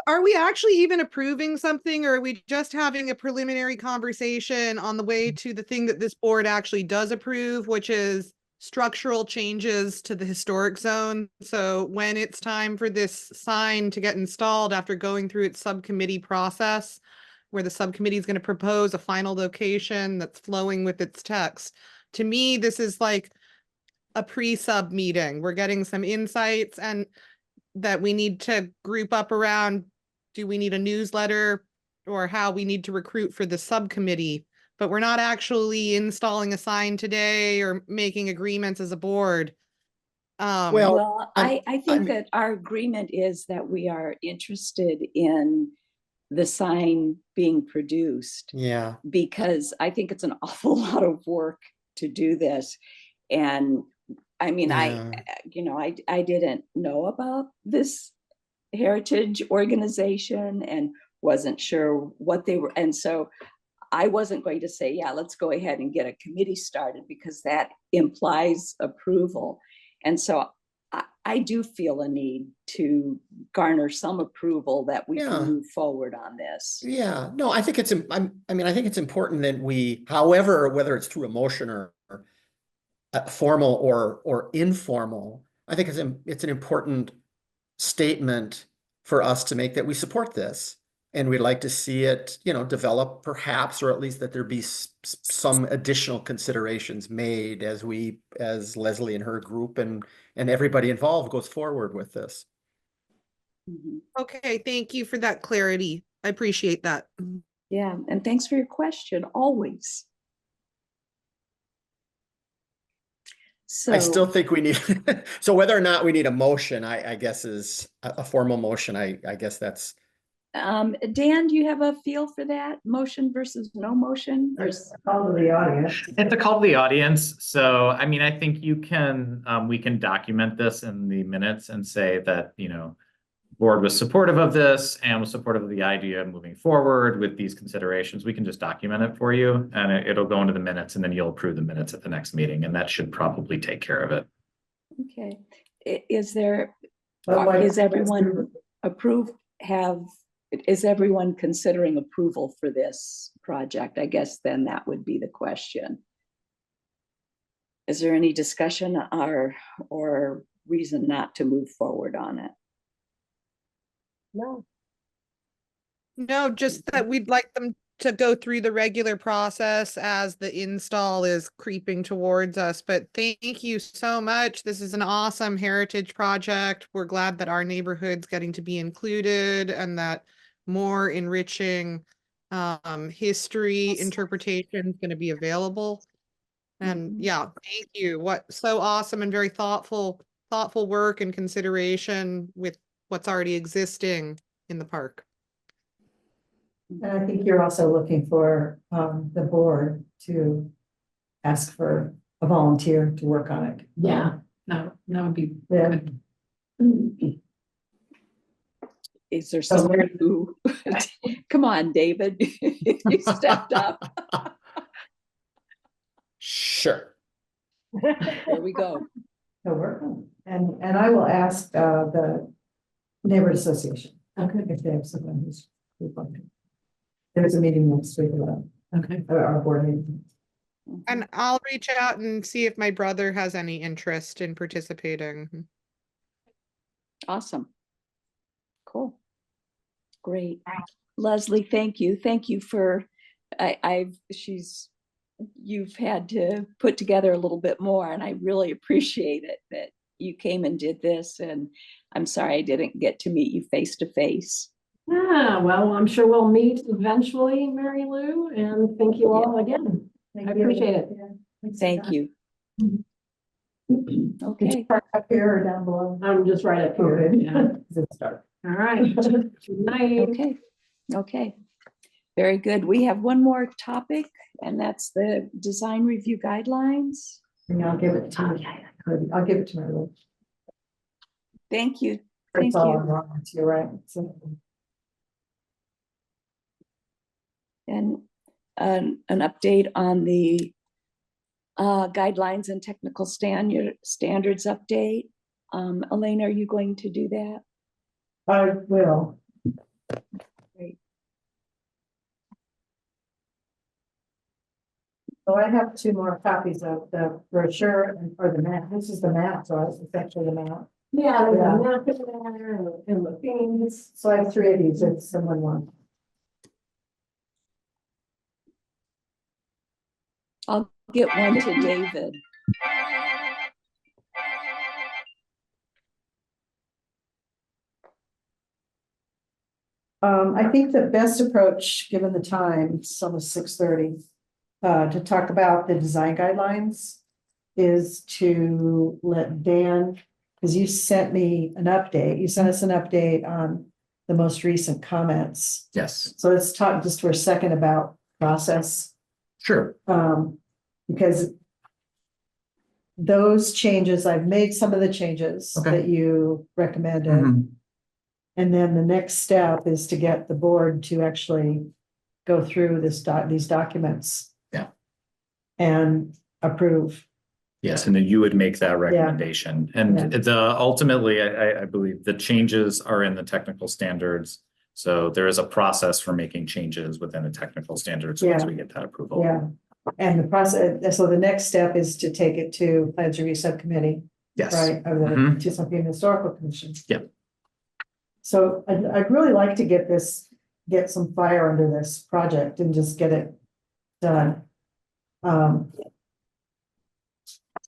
Are we actually even approving something, or are we just having a preliminary conversation on the way to the thing that this board actually does approve, which is structural changes to the historic zone? So when it's time for this sign to get installed after going through its subcommittee process, where the subcommittee is going to propose a final location that's flowing with its text. To me, this is like a pre-sub meeting. We're getting some insights and that we need to group up around. Do we need a newsletter or how we need to recruit for the subcommittee? But we're not actually installing a sign today or making agreements as a board. Well, Well, I I think mean- that our agreement is that we are interested in the sign being produced, yeah, because I think it's an awful lot of work to do this. And I mean, yeah. I didn't know about this heritage organization and wasn't sure what they were. And so I wasn't going to say, yeah, let's go ahead and get a committee started, because that implies approval. And so I do feel a need to garner some approval that we Yeah. can move forward on this. Yeah, no, I think I mean, I think it's important that we, however, whether it's through a motion or formal or informal, I think it's an important statement for us to make that we support this. And we'd like to see it, you know, develop perhaps, or at least that there be some additional considerations made as Leslie and her group and everybody involved goes forward with this. Mhm. Okay, thank you for that clarity. I appreciate that. Yeah, and thanks for your question, always. I still So, think we need, so whether or not we need a motion, I guess is a formal motion. I guess that's. Dan, do you have a feel for that? Motion versus no motion? Call to the audience. It's a call to the audience. So, I mean, I think you can, we can document this in the minutes and say that, you know, board was supportive of this and was supportive of the idea of moving forward with these considerations. We can just document it for you and it'll go into the minutes and then you'll approve the minutes at the next meeting. And that should probably take care of it. Okay. Is there, But is everyone is everyone considering approval for this project? I guess then that would be the question. Is there any discussion or reason not to move forward on it? No, No, just that we'd like them to go through the regular process as the install is creeping towards us. But thank you so much. This is an awesome heritage project. We're glad that our neighborhood's getting to be included and that more enriching history interpretation is going to be available. And yeah, thank you. What so awesome and very thoughtful work and consideration with what's already existing in the park. And I think you're also looking for the board to ask for a volunteer to work on it. Yeah, no, that would be Yeah. good. Is there someone who, come on, David, you stepped up. Sure. There we go. To work on. And I will ask the Neighborhood Association, Okay, if they have someone who's. There's a meeting next week about, okay. our board meeting. And I'll reach out and see if my brother has any interest in participating. Awesome. Cool. Great. Leslie, thank you. Thank you for, you've had to put together a little bit more, and I really appreciate it that you came and did this, and I'm sorry I didn't get to meet you face to face. Yeah, well, I'm sure we'll meet eventually, Mary Lou, and thank you all again. I appreciate it. Thank you. Okay. Up here or down below? I'm just right up here. Okay. Yeah. Good start. All right. Good night. Okay. Okay. Very good. We have one more topic, and that's the design review guidelines. And I'll give it to you. I'll give it to Mary. Thank you. Thank That's all you. I'm wrong. You're right. So, And an update on the guidelines and technical standards update. Elaine, are you going to do that? I will. Great. So I have 2 more copies of the brochure or the map. This is the map, so it's actually the map. Yeah, Yeah. the map in there and the things. So I have 3 of these. It's someone one. I'll get one to David. I think the best approach, given the time, it's almost 6:30, to talk about the design guidelines is to let Dan, because you sent me an update, you sent us an update on the most recent comments. Yes, So let's talk just for a second about process. sure. Because those changes, I've made some of the changes Okay. that you recommended. Mhm. And then the next step is to get the board to actually go through these documents. Yeah. And approve. Yes, and then you would make that recommendation. And ultimately, I believe the changes are in the technical standards. So there is a process for making changes within the technical standards once Yeah. we get that approval. Yeah. And the process, so the next step is to take it to Plans Review Subcommittee, Yes. right? Or the, Mhm. to something Historical Commission. Yeah. So I'd really like to get some fire under this project and just get it done.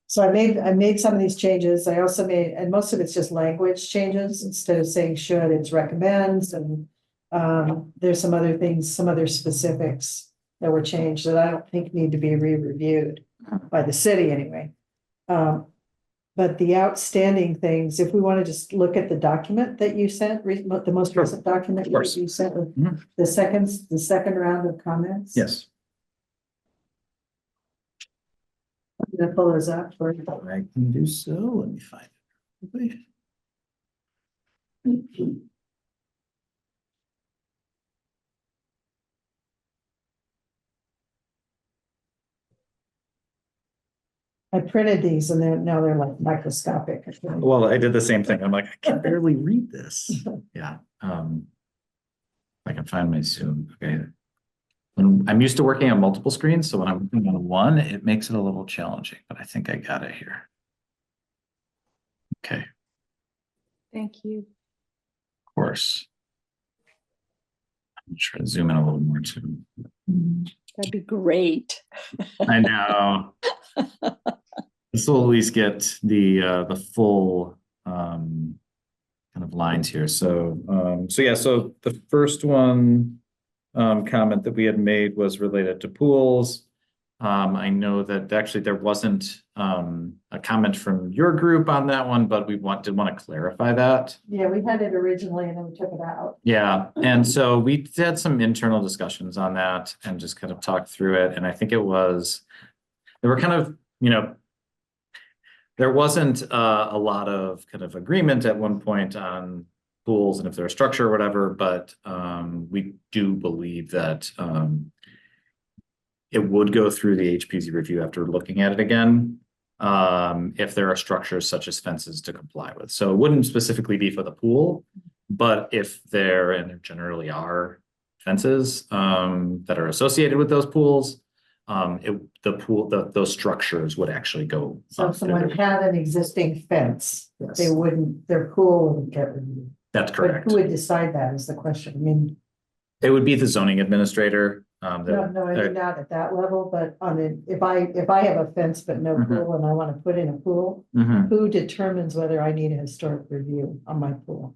So I made some of these changes. I also made, and most of it's just language changes. Instead of saying should, it's recommends, and there's some other things, some other specifics that were changed that I don't think need to be re-reviewed by the city anyway. But the outstanding things, if we want to just look at the document that you sent, the most Sure. recent document Of course. you sent, with Mhm. the second round of comments. Yes. I'm gonna pull those up for you. I can do so. Let me find it. I printed these and now they're like microscopic. Well, I did the same thing. I'm like, I can barely read this. Yeah. I can find my Zoom. Okay. I'm used to working on multiple screens, so when I'm working on one, it makes it a little challenging, but I think I got it here. Okay, of Thank you. course. I'm trying to zoom in a little more too. That'd be great. I know. This will at least get the full kind of lines here. So so the first one comment that we had made was related to pools. I know that actually there wasn't a comment from your group on that one, but we did want to clarify that. Yeah, we had it originally and then we took it out. Yeah, and so we had some internal discussions on that and just kind of talked through it. And I think there were kind of, there wasn't a lot of kind of agreement at one point on pools and if they're a structure or whatever, but we do believe that it would go through the HPZ review after looking at it again, if there are structures such as fences to comply with. So it wouldn't specifically be for the pool, But if there, and there generally are fences that are associated with those pools, those structures would actually go. So if someone had an existing fence, Yes. they wouldn't, their pool wouldn't get removed. That's But correct. who would decide that is the question. I mean, It would be the zoning administrator. no, I mean, not at that level, but on the, if I have a fence but no Mhm. pool and I want to put in a pool, Mhm. who determines whether I need a historic review on my pool?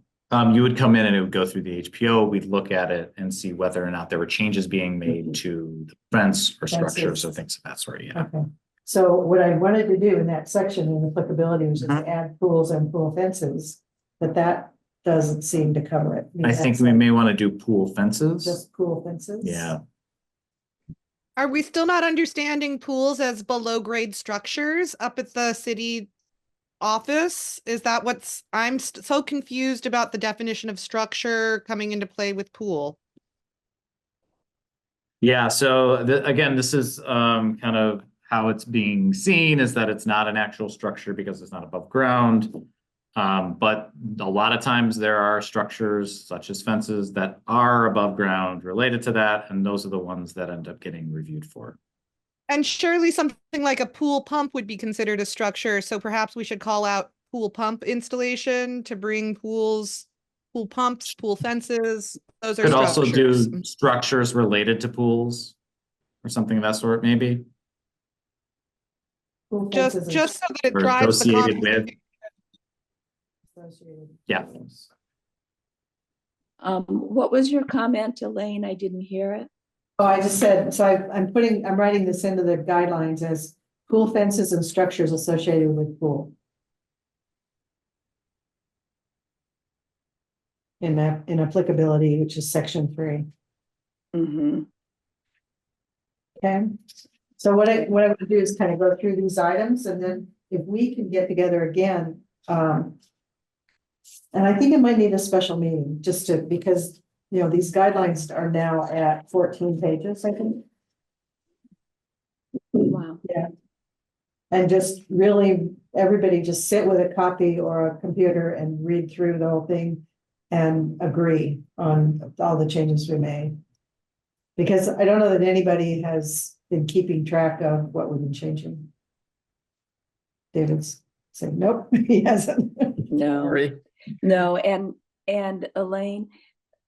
You would come in and it would go through the HPO. We'd look at it and see whether or not there were changes being made to the fence or structures or things of that sort. Yeah. Okay, so what I wanted to do in that section in applicability was just Mhm. add pools and pool fences, but that doesn't seem to cover it. I think we may want to do pool fences. Just pool fences? Yeah. Are we still not understanding pools as below grade structures up at the city office? Is that what's, I'm so confused about the definition of structure coming into play with pool. Yeah, so again, this is kind of how it's being seen, is that it's not an actual structure because it's not above ground. But a lot of times there are structures such as fences that are above ground related to that, and those are the ones that end up getting reviewed for. And surely something like a pool pump would be considered a structure, so perhaps we should call out pool pump installation to bring pools, pool pumps, pool fences, those are Could also structures. do structures related to pools or something of that sort, maybe, Pool fences Just so that it or drives the associated with. conversation. associated. Yeah. What was your comment, Elaine? I didn't hear it. Oh, I just said, so I'm writing this into the guidelines as pool fences and structures associated with pool. In applicability, which is section 3. Mhm. Okay, so what I would do is kind of go through these items, and then if we can get together again, and I think it might need a special meeting, just to, because, you know, these guidelines are now at 14 pages, I think. Wow. Yeah. And just really, everybody just sit with a copy or a computer and read through the whole thing and agree on all the changes we made. Because I don't know that anybody has been keeping track of what we've been changing. David's saying, nope, he hasn't. No, Sorry. no, and Elaine,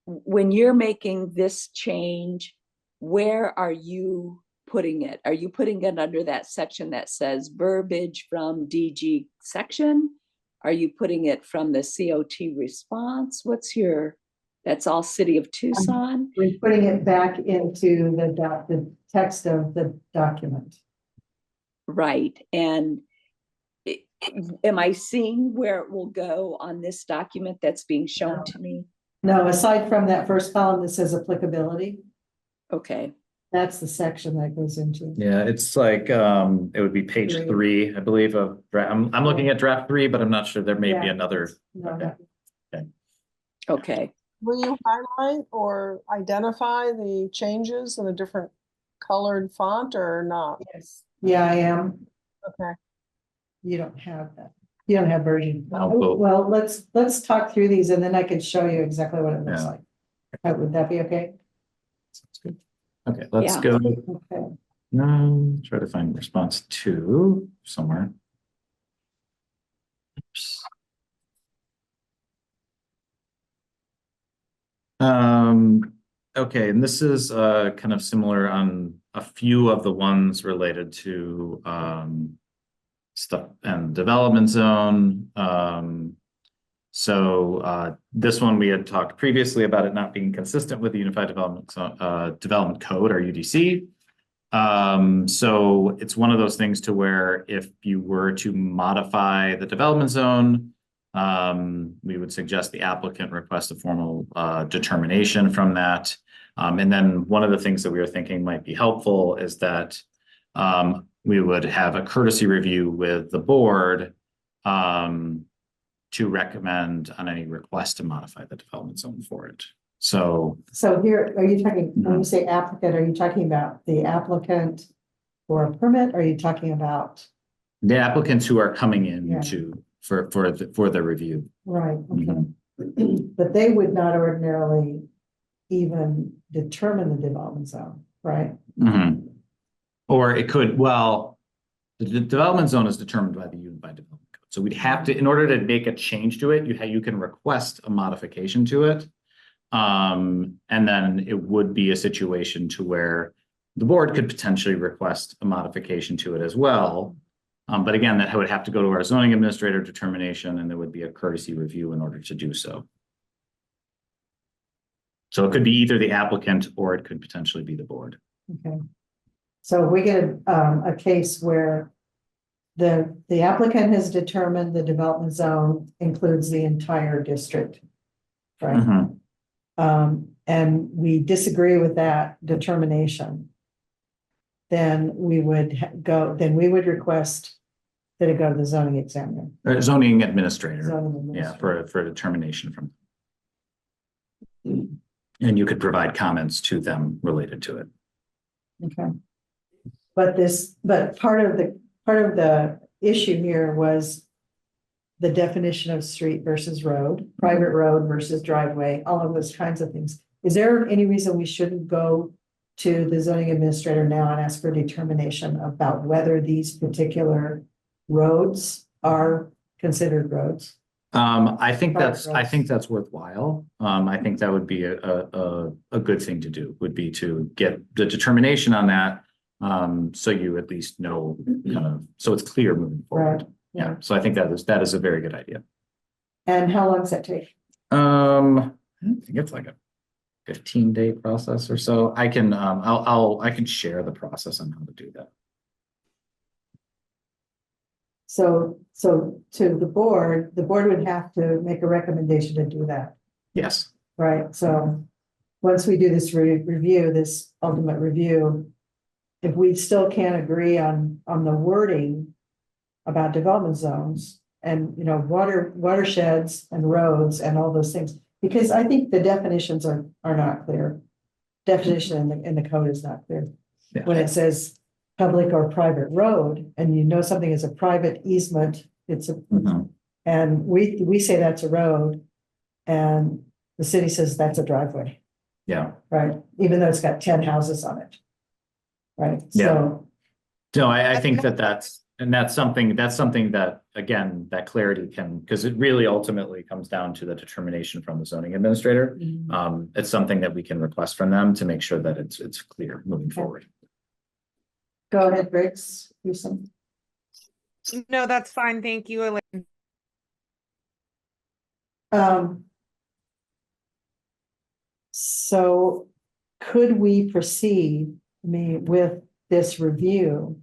when you're making this change, where are you putting it? Are you putting it under that section that says verbiage from DG section? Are you putting it from the COT response? What's your, that's all City of Tucson? We're putting it back into the text of the document. Right, and am I seeing where it will go on this document that's being shown to me? No, aside from that first column that says applicability, Okay, that's the section that goes into. Yeah, it's like, it would be page 3, I believe, of draft. I'm looking at draft 3, but I'm not sure. There may be Yeah. another. No, Okay. okay, Will you highlight or identify the changes in a different colored font or not? Yes. Yeah, I am. Okay. You don't have that. You don't have version. No, but- Well, let's talk through these and then I can show you exactly what it looks Yeah. like. Would that be okay? Sounds good. Okay, let's Yeah. go. Okay. Try to find response 2 somewhere. Oops. Okay, and this is kind of similar on a few of the ones related to stuff and development zone. So this one we had talked previously about it not being consistent with the Unified Development Code, or UDC. So it's one of those things to where if you were to modify the development zone, we would suggest the applicant request a formal determination from that. And then one of the things that we were thinking might be helpful is that we would have a courtesy review with the board to recommend on any request to modify the development zone for it. So here, are you talking, when you say applicant, are you talking about the applicant for a permit? Or are you talking about? the applicants who are coming in Yeah. for the review. Right, okay. Mhm. But they would not ordinarily even determine the development zone, right? Mhm. Or it could, well, the development zone is determined by the Unified Development Code. So we'd have to, in order to make a change to it, you can request a modification to it. And then it would be a situation to where the board could potentially request a modification to it as well. But again, that would have to go to our zoning administrator determination, and there would be a courtesy review in order to do so. So it could be either the applicant or it could potentially be the board. Okay. So if we get a case where the applicant has determined the development zone includes the entire district, right? Mhm. And we disagree with that determination, then we would then we would request that it go to the zoning examiner. Zoning administrator, Zoning yeah, administrator. for a determination from. And you could provide comments to them related to it. Okay. But part of the issue here was the definition of street versus road, private road versus driveway, all of those kinds of things. Is there any reason we shouldn't go to the zoning administrator now and ask for determination about whether these particular roads are considered roads? I think Private that's worthwhile. I think that would be a good thing to do, would be to get the determination on that. So you at least know, so it's clear moving forward. Right. Yeah, so I think that is a very good idea. And how long does that take? I think it's like a 15-day process or so. I can I can share the process on how to do that. So to the board would have to make a recommendation to do that, Yes. right? So once we do this review, this ultimate review, if we still can't agree on the wording about development zones and, watersheds and roads and all those things, because I think the definitions are not clear. Definition in the code is not clear. Yeah. When it says public or private road, and something is a private easement, Mhm. and we say that's a road, and the city says that's a driveway, Yeah. right? Even though it's got 10 houses on it. Right, Yeah. so, No, I think that's something that, again, that clarity can, because it really ultimately comes down to the determination from the zoning administrator. It's something that we can request from them to make sure that it's clear moving forward. go ahead, Briggs, do some. No, that's fine. Thank you, Elaine. So could we proceed, with this review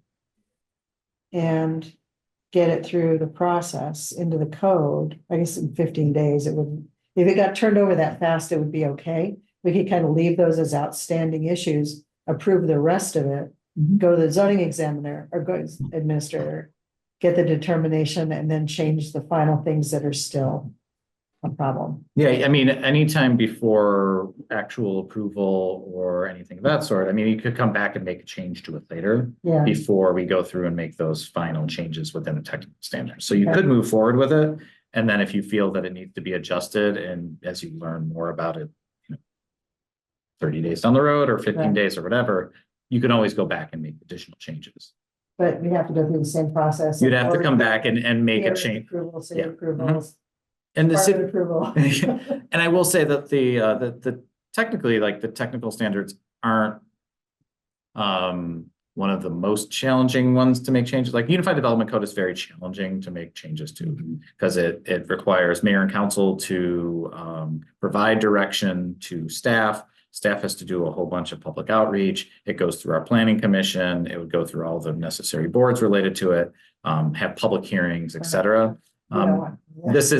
and get it through the process into the code? I guess in 15 days, it would, if it got turned over that fast, it would be okay. We could kind of leave those as outstanding issues, approve the rest of it, go to the zoning examiner or go to the administrator, get the determination, and then change the final things that are still a problem. Yeah, I mean, anytime before actual approval or anything of that sort, I mean, you could come back and make a change to it later. Yeah. Before we go through and make those final changes within the technical standards. So you Okay. could move forward with it. And then if you feel that it needs to be adjusted, and as you learn more about it, 30 days down the road or 15 Right. days or whatever, you can always go back and make additional changes. But we have to go through the same process. You'd have to come back and make a Peer change. Approval, city Yeah. approvals, And the city, department approval. and I will say that the technically, like, the technical standards aren't one of the most challenging ones to make changes. Like, Unified Development Code is very challenging to make changes to, because it requires mayor and council to provide direction to staff. Staff has to do a whole bunch of public outreach. It goes through our planning commission. It would go through all the necessary boards related to it, have public hearings, et cetera. This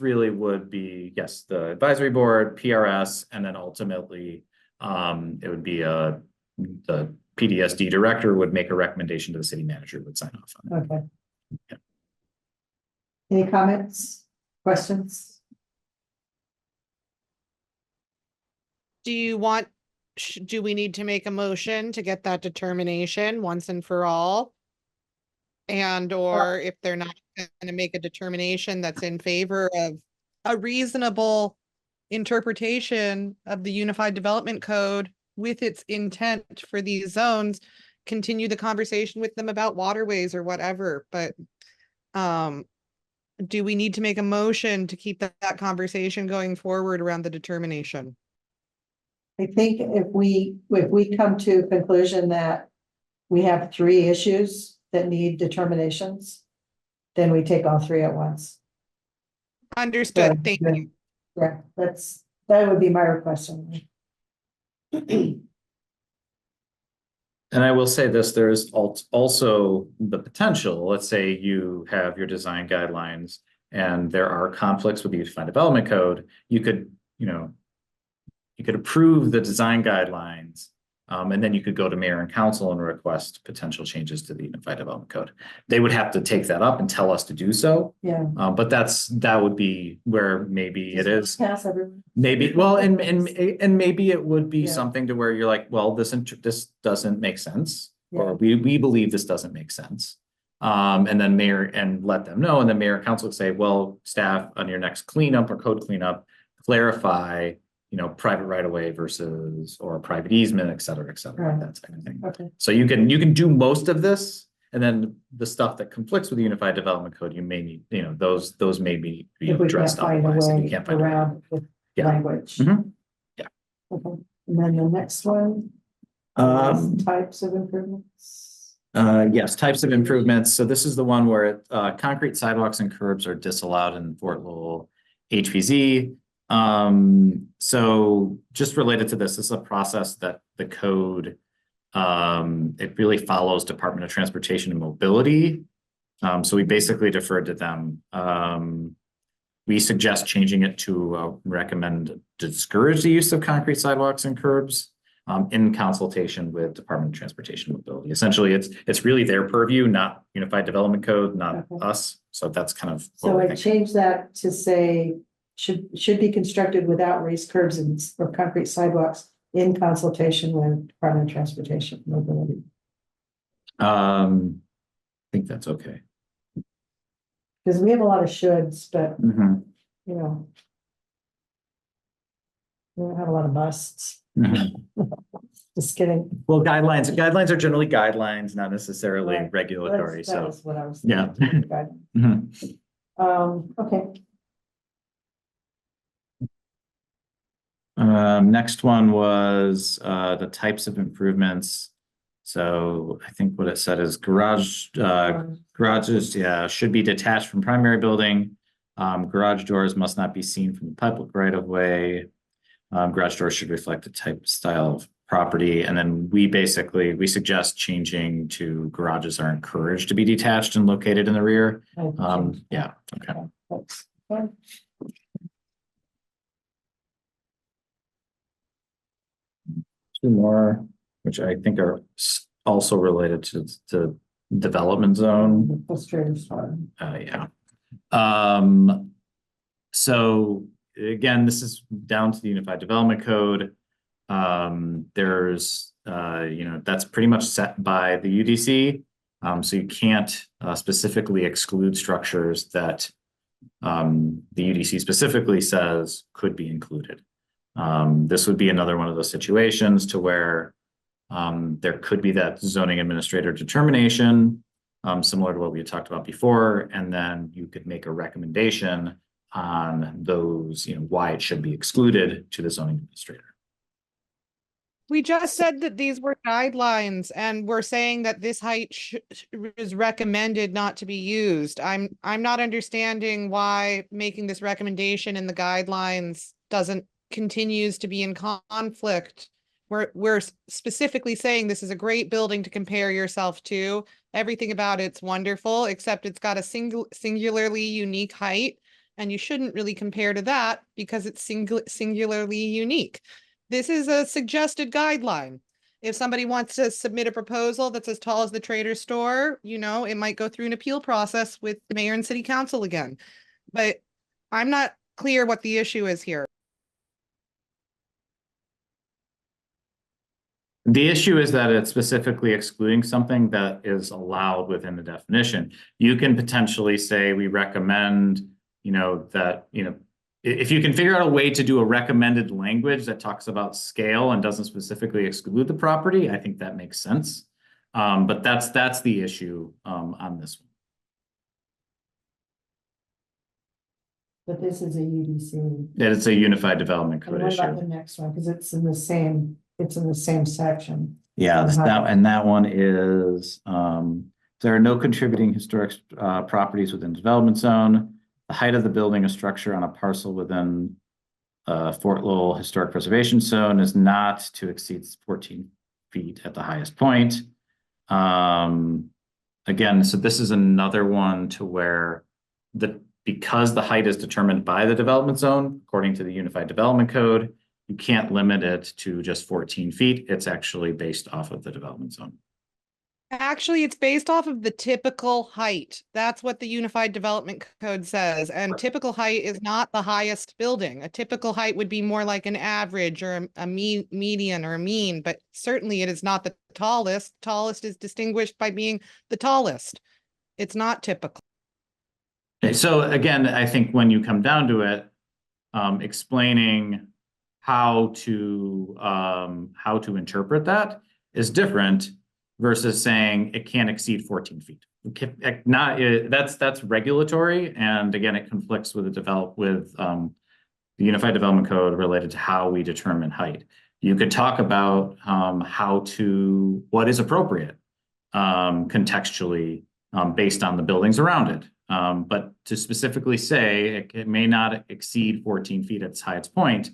really would be, yes, the advisory board, PRS, and then ultimately it would be the PDSD director would make a recommendation to the city manager, would sign off on it. Okay. Yeah. Any comments, questions? Do we need to make a motion to get that determination once and for all? And or if they're not gonna make a determination that's in favor of a reasonable interpretation of the Unified Development Code with its intent for these zones, continue the conversation with them about waterways or whatever, but do we need to make a motion to keep that conversation going forward around the determination? I think if we come to a conclusion that we have 3 issues that need determinations, then we take all 3 at once. Understood, thank Good. you. Yeah, that would be my request. And I will say this, there's also the potential, let's say you have your design guidelines and there are conflicts with the Unified Development Code, you could approve the design guidelines, and then you could go to mayor and council and request potential changes to the Unified Development Code. They would have to take that up and tell us to do so. Yeah. But that would be where maybe it is. Pass everyone. Maybe, well, and maybe it would be Yeah. something to where you're like, well, this doesn't make sense, Yeah. or we believe this doesn't make sense. And then mayor, and let them know, and then mayor and council would say, well, staff, on your next cleanup or code cleanup, clarify, private right of way versus, or private easement, et cetera, Right. that type of thing. Okay. So you can do most of this, and then the stuff that conflicts with the Unified Development Code, you may need, those may be If we can't addressed find a otherwise, if you way can't find a way. around with Yeah. language. Mhm. Yeah. Okay. And then the next one. is types of improvements. Yes, types of improvements. So this is the one where concrete sidewalks and curbs are disallowed in Fort Lowell HPZ. So just related to this is a process that the code, it really follows Department of Transportation and Mobility. So we basically deferred to them. We suggest changing it to recommend discourage the use of concrete sidewalks and curbs in consultation with Department of Transportation and Mobility. Essentially, it's really their purview, not Unified Development Code, not Okay. us. So that's kind of what So we're I thinking. changed that to say should be constructed without raised curbs or concrete sidewalks in consultation with Department of Transportation and Mobility. I think that's okay. Because we have a lot of shoulds, but Mhm. you know. We don't have a lot of busts. Mhm. Just kidding. Well, guidelines are generally guidelines, not necessarily Right. regulatory. That So, was what I was. yeah. thinking. Mhm. Okay. Next one was the types of improvements. So I think what it said is garages, should be detached from primary building. Garage doors must not be seen from the public right of way. Garage doors should reflect the type, style of property. And then we suggest changing to garages are encouraged to be detached and located in the rear. Yeah, okay. That's fine. Two more, which I think are also related to development zone. Frustrating start. Yeah. So again, this is down to the Unified Development Code. There's, that's pretty much set by the UDC. So you can't specifically exclude structures that the UDC specifically says could be included. This would be another one of those situations to where there could be that zoning administrator determination, similar to what we had talked about before, and then you could make a recommendation on those, why it should be excluded to the zoning administrator. We just said that these were guidelines and we're saying that this height is recommended not to be used. I'm not understanding why making this recommendation in the guidelines continues to be in conflict. We're specifically saying this is a great building to compare yourself to. Everything about it's wonderful, except it's got a singularly unique height, and you shouldn't really compare to that because it's singularly unique. This is a suggested guideline. If somebody wants to submit a proposal that's as tall as the Trader Store, it might go through an appeal process with the mayor and city council again. But I'm not clear what the issue is here. The issue is that it's specifically excluding something that is allowed within the definition. You can potentially say, we recommend, that, if you can figure out a way to do a recommended language that talks about scale and doesn't specifically exclude the property, I think that makes sense. But that's the issue on this one. But this is a UDC. It's a unified development And code what about issue. the next one? Because it's in the same section. Yeah, Uh-huh. that one is, there are no contributing historic properties within development zone. The height of the building or structure on a parcel within Fort Lowell Historic Preservation Zone is not to exceed 14 feet at the highest point. Again, so this is another one to where because the height is determined by the development zone, according to the Unified Development Code, you can't limit it to just 14 feet. It's actually based off of the development zone. Actually, it's based off of the typical height. That's what the Unified Development Code says. And typical height is not the highest building. A typical height would be more like an average or a median or a mean, but certainly it is not the tallest. Tallest is distinguished by being the tallest. It's not typical. Okay, so again, I think when you come down to it, explaining how to interpret that is different versus saying it can't exceed 14 feet. That's regulatory, and again, it conflicts with the Unified Development Code related to how we determine height. You could talk about what is appropriate contextually based on the buildings around it. But to specifically say it may not exceed 14 feet at its highest point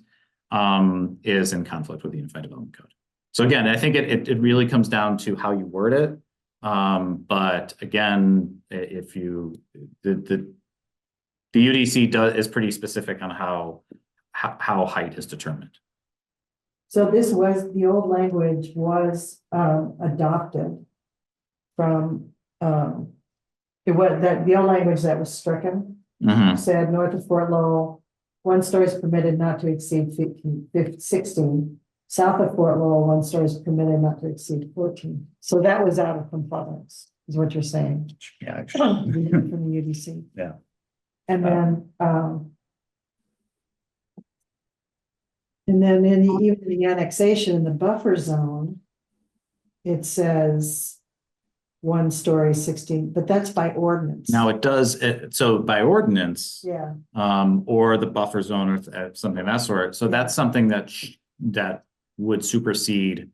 is in conflict with the Unified Development Code. So again, I think it really comes down to how you word it. But again, if the UDC is pretty specific on how height is determined. So the old language was adopted from the old language that was stricken said north of Fort Lowell, 1 story is permitted not to exceed 16. South of Fort Lowell, 1 story is permitted not to exceed 14. So that was out of compliance, is what you're saying. Yeah, actually. From the UDC. Yeah. And then even the annexation in the buffer zone, it says 1 story 16, but that's by ordinance. Now it does, so by ordinance, Yeah. or the buffer zone or something of that sort. So that's something that would supersede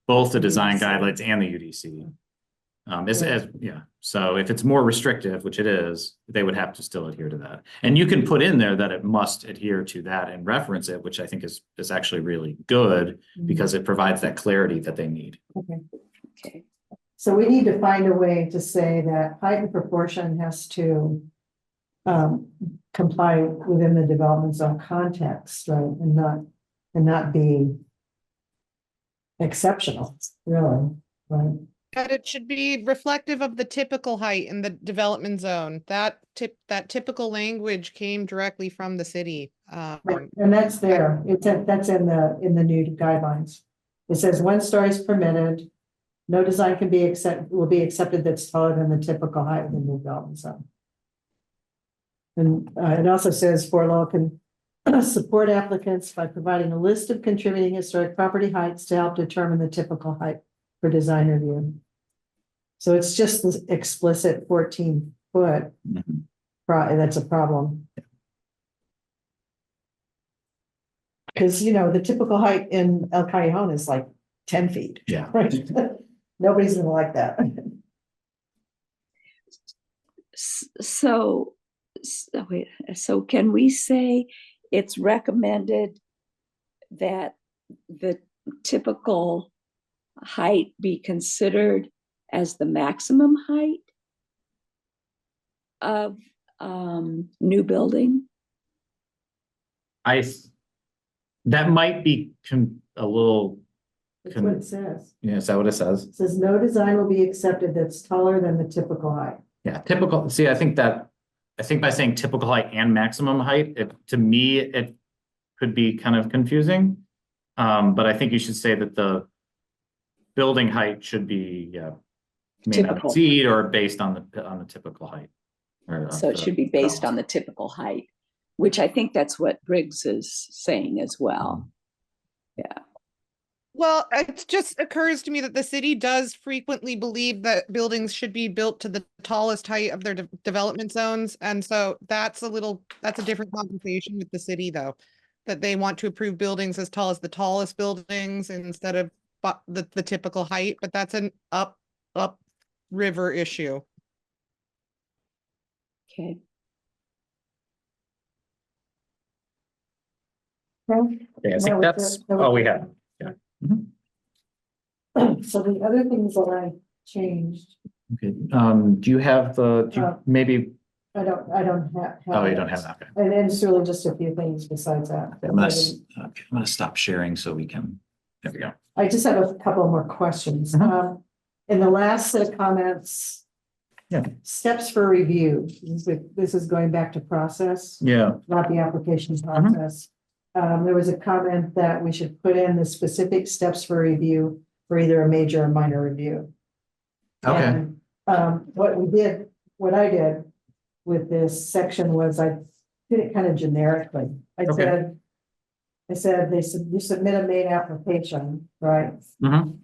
both the design UDC. guidelines and the UDC. So if it's more restrictive, which it is, they would have to still adhere to that. And you can put in there that it must adhere to that and reference it, which I think is actually really good because it provides that clarity that they need. Okay. So we need to find a way to say that height and proportion has to comply within the development zone context, right? And not be exceptional, really, right? But it should be reflective of the typical height in the development zone. That typical language came directly from the city. Right, and that's there. That's in the new guidelines. It says 1 story is permitted. No design will be accepted that's taller than the typical height of the new development zone. And it also says Fort Lowell can support applicants by providing a list of contributing historic property heights to help determine the typical height for design review. So it's just this explicit 14 foot. That's a problem. Because, the typical height in El Callejon is like 10 feet. Yeah. Right. Nobody's gonna like that. So can we say it's recommended that the typical height be considered as the maximum height of new building? That might be a little. That's what it says. Yeah, is that what it says? It says no design will be accepted that's taller than the typical height. Yeah, typical. See, I think by saying typical height and maximum height, to me, it could be kind of confusing. But I think you should say that building height should be, may not Typical. exceed or based on the typical height. So it should be based on the typical height, which I think that's what Briggs is saying as well. Well, it just occurs to me that the city does frequently believe that buildings should be built to the tallest height of their development zones. And so that's a different conversation with the city though, that they want to approve buildings as tall as the tallest buildings instead of the typical height, but that's an up river issue. Okay. Okay, I That think was that's it. That all was we it. have. Yeah. Mhm. So the other things that I changed, Okay, do you have maybe, I don't have. oh, you it. don't have that, okay. And then it's really just a few things besides that. I'm gonna stop sharing so we can, there we go. I just have a couple more questions. Mhm. In the last set of comments. Yeah. Steps for review, this is going back to process, Yeah, not the application process. There was a comment that we should put in the specific steps for review for either a major or minor review. okay, And, what I did with this section was I did it kind of generically. Okay. I said, you submit a main application, right? Mhm.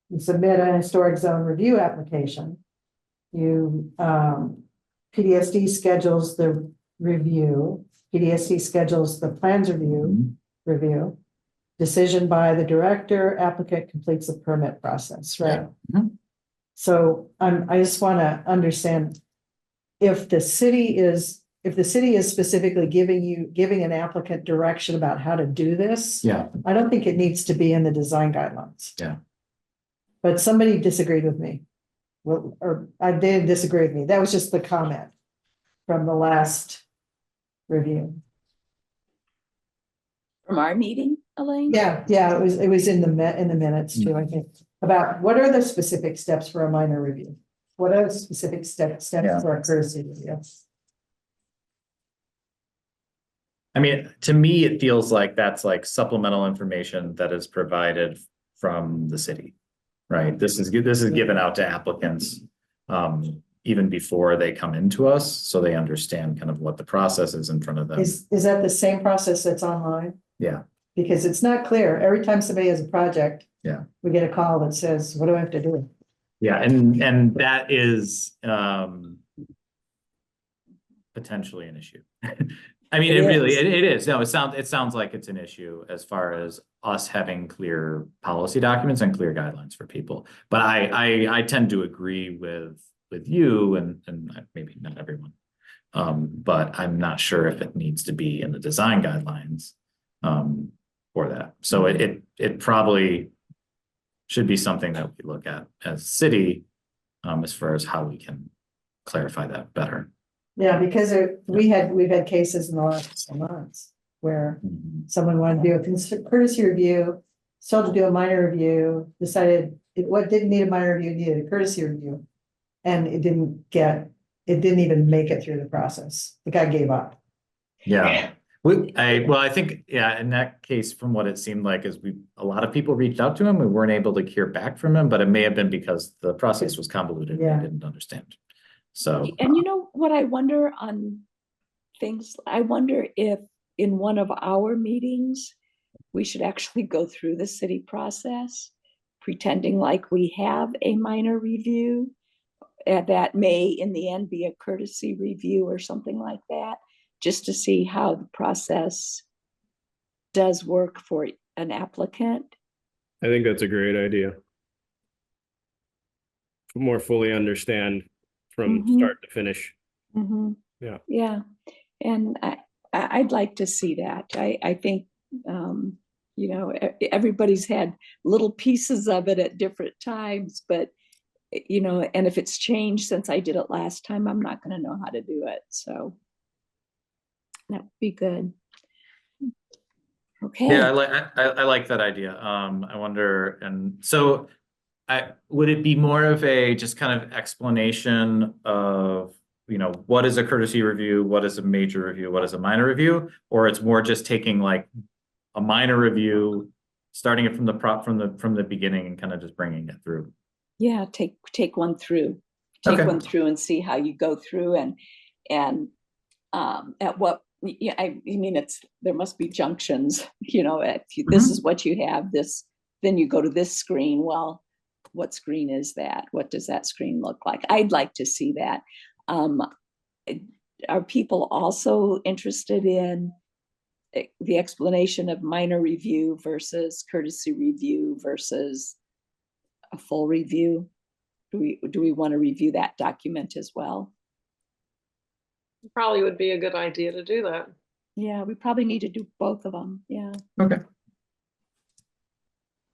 You submit a historic zone review application. You, PDSD schedules the review, PDSD schedules the plans review. Decision by the director, applicant completes the permit process, right? Yeah. Mhm. So I just want to understand if the city is specifically giving an applicant direction about how to do this. Yeah, I don't think it needs to be in the design guidelines. Yeah. But somebody disagreed with me. Well, or I didn't disagree with me. That was just the comment from the last review. From our meeting, Elaine? Yeah, it was in the minutes too, I think, about what are the specific steps for a minor review? What are the specific steps Yeah. for a courtesy review? I mean, to me, it feels like that's like supplemental information that is provided from the city. Right, this is given out to applicants, even before they come into us, so they understand kind of what the process is in front of them. Is that the same process that's online? Yeah. Because it's not clear. Every time somebody has a project. Yeah. We get a call that says, what do I have to do? Yeah, and that is potentially an issue. I mean, it is. No, it sounds like it's an issue as far as us having clear policy documents and clear guidelines for people. But I tend to agree with you and maybe not everyone. But I'm not sure if it needs to be in the design guidelines for that. So it probably should be something that we look at as a city as far as how we can clarify that better. Yeah, because we've had cases in the last few months where someone wanted to do a courtesy review, told to do a minor review, decided what didn't need a minor review, needed a courtesy review. And it didn't even make it through the process. The guy gave up. Yeah. I think, yeah, in that case, from what it seemed like is a lot of people reached out to him. We weren't able to hear back from him, but it may have been because the process was convoluted and they didn't understand. So, and you know what I wonder on things, I wonder if in one of our meetings, we should actually go through the city process, pretending like we have a minor review that may in the end be a courtesy review or something like that, just to see how the process does work for an applicant. I think that's a great idea. More fully understand from start to finish. Yeah. Yeah. And I'd like to see that. I think, you know, everybody's had little pieces of it at different times, but, you know, and if it's changed since I did it last time, I'm not going to know how to do it. So that would be good. Okay. yeah, I like that idea. I wonder, and so would it be more of a just kind of explanation of, you know, what is a courtesy review, what is a major review, what is a minor review, or it's more just taking like a minor review starting it from the from the beginning and kind of just bringing it through. Yeah, take one through. Take Okay. one through and see how you go through and at what, yeah, I mean, there must be junctions, this is what you have, this, then you go to this screen. Well, what screen is that? What does that screen look like? I'd like to see that. Are people also interested in the explanation of minor review versus courtesy review versus a full review? Do we want to review that document as well? Probably would be a good idea to do that. Yeah, we probably need to do both of them. Yeah. Okay.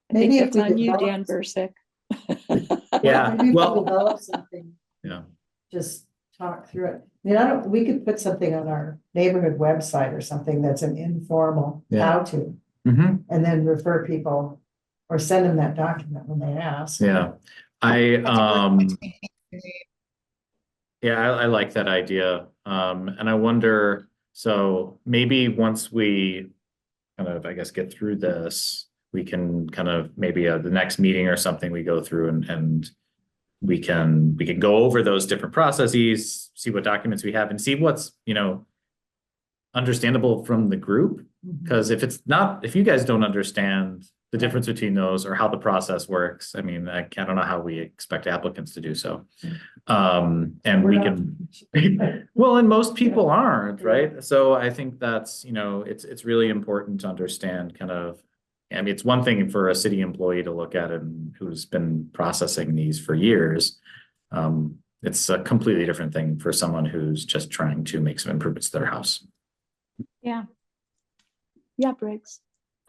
I think Maybe if that's we on you, develop- Dan Bursick. Yeah, Maybe we well- develop something, Yeah. just talk through it. I mean, we could put something on our neighborhood website or something that's an informal Yeah. how-to, Mm-hmm. and then refer people or send them that document when they ask. Yeah. I like that idea. And I wonder, so maybe once we kind of, I guess, get through this, we can kind of maybe the next meeting or something we go through and we can go over those different processes, see what documents we have and see what's, understandable from the group. Because if you guys don't understand the difference between those or how the process works, I mean, I don't know how we expect applicants to do so. And we can, well, and most people aren't, right? So I think that's, it's really important to understand kind of, I mean, it's one thing for a city employee to look at and who's been processing these for years. It's a completely different thing for someone who's just trying to make some improvements to their house. Yeah. Yeah, Briggs.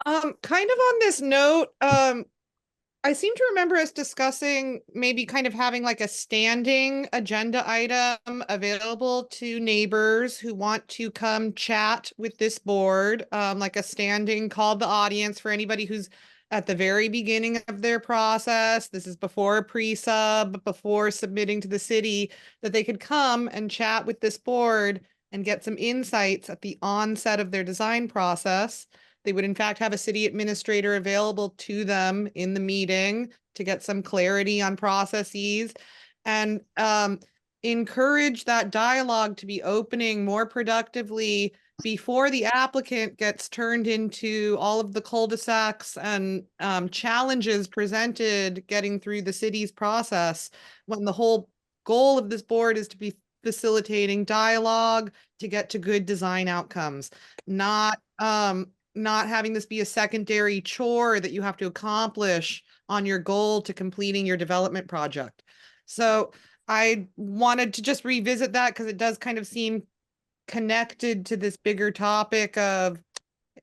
Kind of on this note, I seem to remember us discussing maybe kind of having like a standing agenda item available to neighbors who want to come chat with this board, like a standing call to the audience for anybody who's at the very beginning of their process. This is before a pre-sub, before submitting to the city, that they could come and chat with this board and get some insights at the onset of their design process. They would in fact have a city administrator available to them in the meeting to get some clarity on processes and encourage that dialogue to be opening more productively before the applicant gets turned into all of the cul-de-sacs and challenges presented getting through the city's process, when the whole goal of this board is to be facilitating dialogue to get to good design outcomes, not having this be a secondary chore that you have to accomplish on your goal to completing your development project. So I wanted to just revisit that because it does kind of seem connected to this bigger topic of,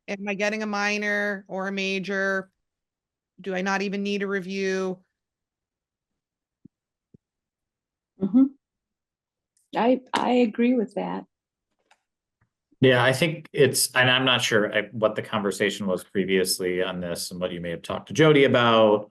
am I getting a minor or a major? Do I not even need a review? I agree with that. Yeah, I think and I'm not sure what the conversation was previously on this and what you may have talked to Jody about.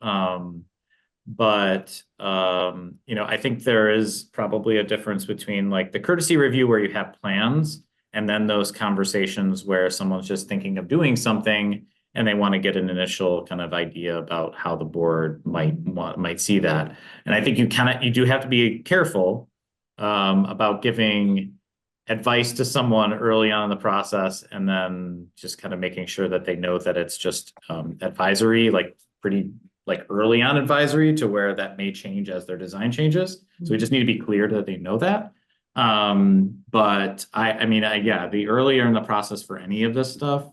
But I think there is probably a difference between like the courtesy review where you have plans and then those conversations where someone's just thinking of doing something and they want to get an initial kind of idea about how the board might see that. And I think you do have to be careful about giving advice to someone early on in the process and then just kind of making sure that they know that it's just advisory, like pretty like early on advisory, to where that may change as their design changes. So we just need to be clear that they know that. But I mean, the earlier in the process for any of this stuff,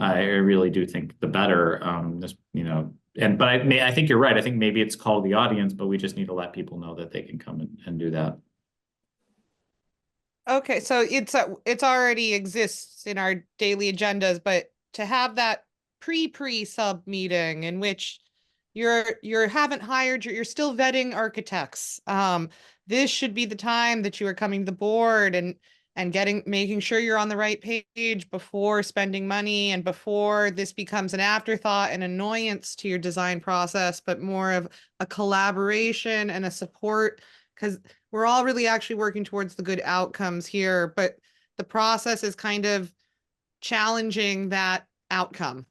I really do think the better. But I think you're right. I think maybe it's called the audience, but we just need to let people know that they can come and do that. Okay, so it's already exists in our daily agendas, but to have that pre-sub meeting in which you're haven't hired, you're still vetting architects. This should be the time that you are coming to the board and making sure you're on the right page before spending money and before this becomes an afterthought and annoyance to your design process, but more of a collaboration and a support, because we're all really actually working towards the good outcomes here, but the process is kind of challenging that outcome.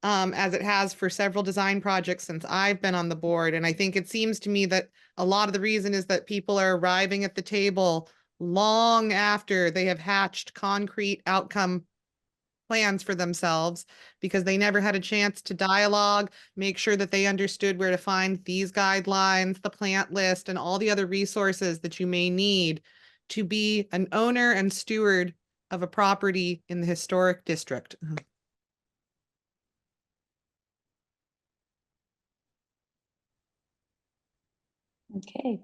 as it has for several design projects since I've been on the board. And I think it seems to me that a lot of the reason is that people are arriving at the table long after they have hatched concrete outcome plans for themselves because they never had a chance to dialogue, make sure that they understood where to find these guidelines, the plant list, and all the other resources that you may need to be an owner and steward of a property in the historic district. Okay.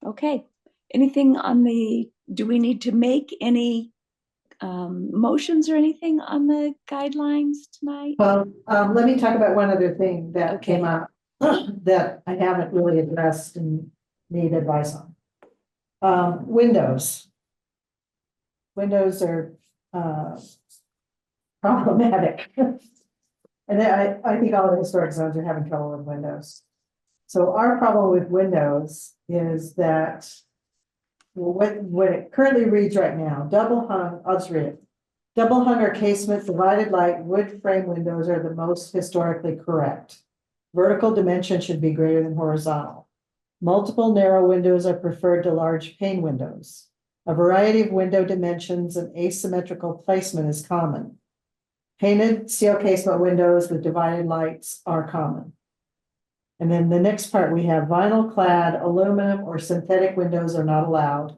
Okay. Anything on do we need to make any motions or anything on the guidelines tonight? Well, let me talk about one other thing that Okay. came up that I haven't really addressed and need advice on. Windows. Windows are problematic. And I think all the historic zones are having trouble with windows. So our problem with windows is that what it currently reads right now, double hung, I'll just read it. Double hung or casement divided light wood frame windows are the most historically correct. Vertical dimension should be greater than horizontal. Multiple narrow windows are preferred to large pane windows. A variety of window dimensions and asymmetrical placement is common. Painted steel casement windows with divided lights are common. And then the next part, we have vinyl clad, aluminum or synthetic windows are not allowed.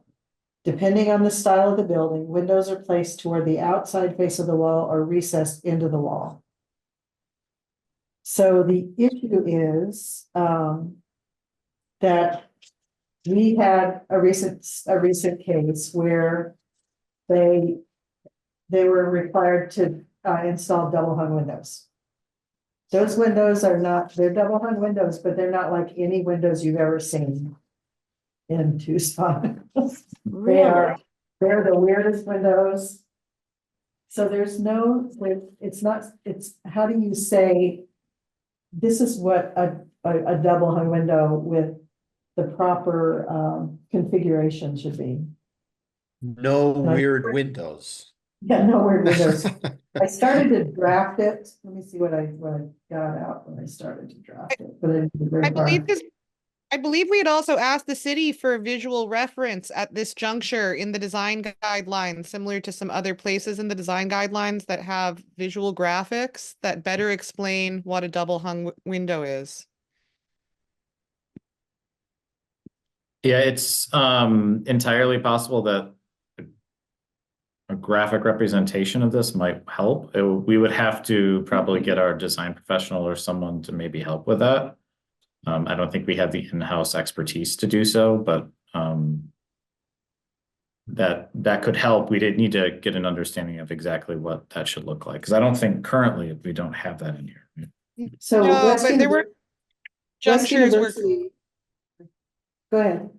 Depending on the style of the building, windows are placed toward the outside face of the wall or recessed into the wall. So the issue is that we had a recent case where they were required to install double hung windows. Those windows are not, they're double hung windows, but they're not like any windows you've ever seen in Tucson. Really? They're the weirdest windows. So there's no, it's how do you say, this is what a double hung window with the proper configuration should be. No weird windows. Yeah, no weird windows. I started to draft it. Let me see what I got out when I started to draft it. But I believe we had also asked the city for visual reference at this juncture in the design guidelines, similar to some other places in the design guidelines that have visual graphics that better explain what a double hung window is. Yeah, it's entirely possible that a graphic representation of this might help. We would have to probably get our design professional or someone to maybe help with that. I don't think we have the in-house expertise to do so, but that could help. We did need to get an understanding of exactly what that should look like, because I don't think currently we don't have that in here. so No, but there were junctures where Go ahead.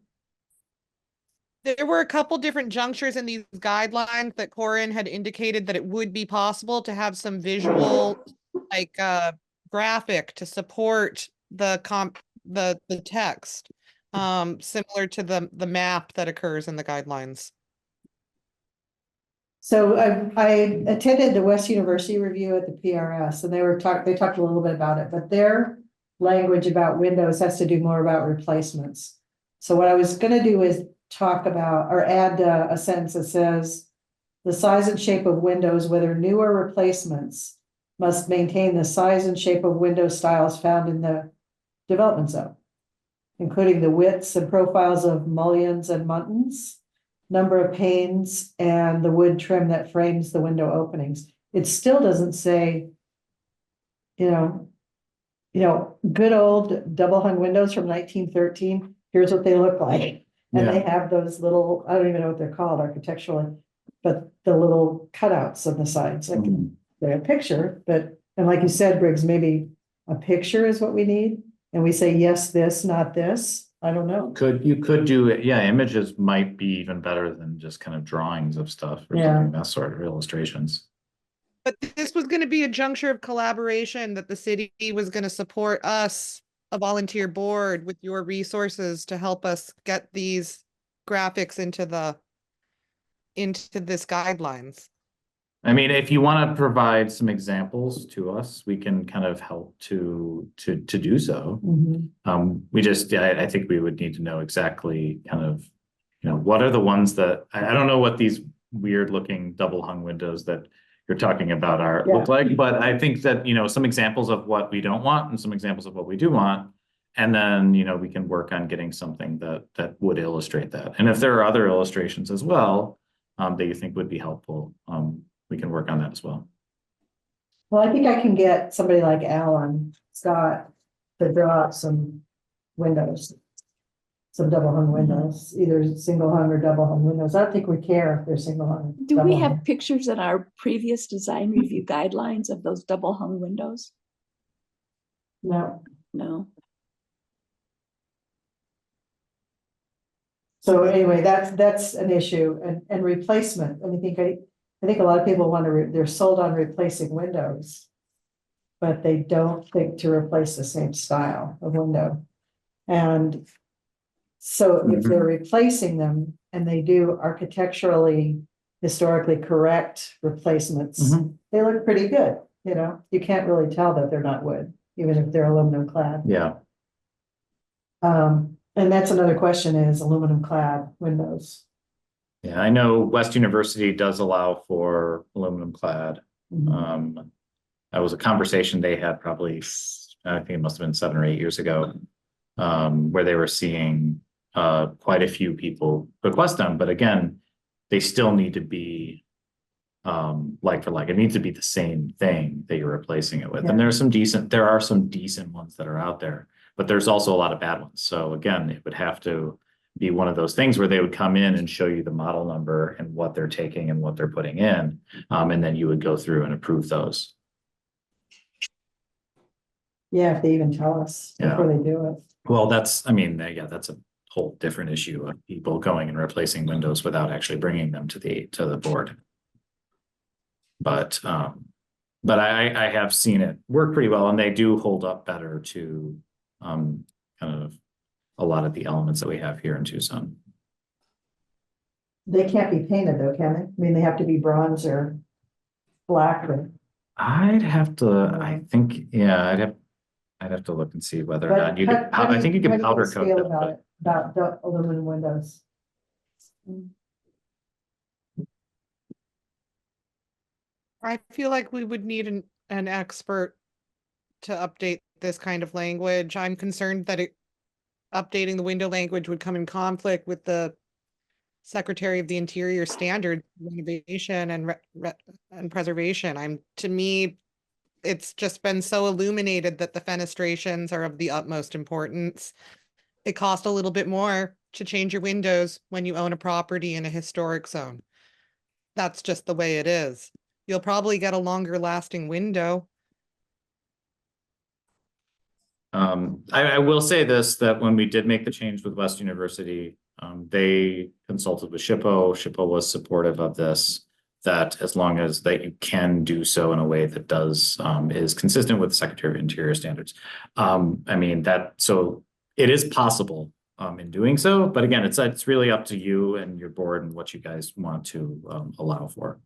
there were a couple different junctures in these guidelines that Corin had indicated that it would be possible to have some visual, like graphic to support the text, similar to the map that occurs in the guidelines. So I attended the West University review at the PRS, and they talked a little bit about it, but their language about windows has to do more about replacements. So what I was going to do is talk about or add a sentence that says the size and shape of windows, whether new or replacements, must maintain the size and shape of window styles found in the development zone, including the widths and profiles of mullions and muntins, number of panes, and the wood trim that frames the window openings. It still doesn't say, you know, good old double hung windows from 1913. Here's what they look like. And they have those little, I don't even know what they're called architecturally, but the little cutouts on the sides. Like they're a picture, but, and like you said, Briggs, maybe a picture is what we need. And we say, yes, this, not this. I don't know. You could do it. Yeah, images might be even better than just kind of drawings of stuff or something, that sort of illustrations. But this was going to be a juncture of collaboration that the city was going to support us, a volunteer board, with your resources to help us get these graphics into this guidelines. I mean, if you want to provide some examples to us, we can kind of help to do so. We just, I think we would need to know exactly kind of, what are the ones that, I don't know what these weird looking double hung windows that you're talking about look like, but I think that, some examples of what we don't want and some examples of what we do want. And then, we can work on getting something that would illustrate that. And if there are other illustrations as well, that you think would be helpful, we can work on that as well. Well, I think I can get somebody like Alan Scott to draw up some windows. Some double hung windows, either single hung or double hung windows. I don't think we care if they're single hung. Do we double have hung. pictures in our previous design review guidelines of those double hung windows? No. No. So anyway, that's an issue and replacement. I think a lot of people want to, they're sold on replacing windows. But they don't think to replace the same style of window. And so if they're replacing them and they do architecturally, historically correct replacements, they look pretty good. You can't really tell that they're not wood, even if they're aluminum clad. Yeah. And that's another question is aluminum clad windows. Yeah, I know West University does allow for aluminum clad. That was a conversation they had probably, I think it must have been 7 or 8 years ago, where they were seeing quite a few people request them. But again, they still need to be like for like. It needs to be the same thing that you're replacing it with. And there are some decent ones that are out there, but there's also a lot of bad ones. So again, it would have to be one of those things where they would come in and show you the model number and what they're taking and what they're putting in. And then you would go through and approve those. Yeah, if they even tell us before they do it. Well, that's a whole different issue of people going and replacing windows without actually bringing them to the board. But I have seen it work pretty well, and they do hold up better to kind of a lot of the elements that we have here in Tucson. They can't be painted though, can they? I mean, they have to be bronze or black or. I'd have to, I think, yeah, I'd have to look and see whether or not you could, I think you can powder coat them. About the aluminum windows. I feel like we would need an expert to update this kind of language. I'm concerned that updating the window language would come in conflict with the Secretary of the Interior standards, renovation and preservation. To me, it's just been so illuminated that the fenestrations are of the utmost importance. It costs a little bit more to change your windows when you own a property in a historic zone. That's just the way it is. You'll probably get a longer lasting window. I will say this, that when we did make the change with West University, they consulted with SHPO. SHPO was supportive of this, that as long as that you can do so in a way that is consistent with the Secretary of Interior standards. So it is possible in doing so, but again, it's really up to you and your board and what you guys want to allow for.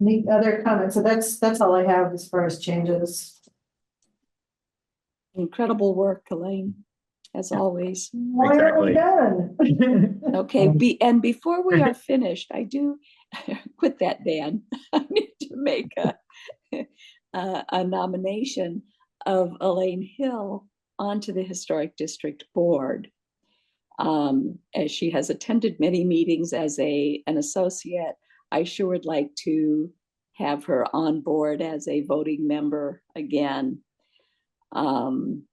Any other comments? So that's all I have as far as changes. Incredible work, Elaine, as always. Why aren't we done? Okay, and before we are finished, I do quit that, Dan. I need to make a nomination of Elaine Hill onto the Historic District Board. As she has attended many meetings as an associate, I sure would like to have her on board as a voting member again. And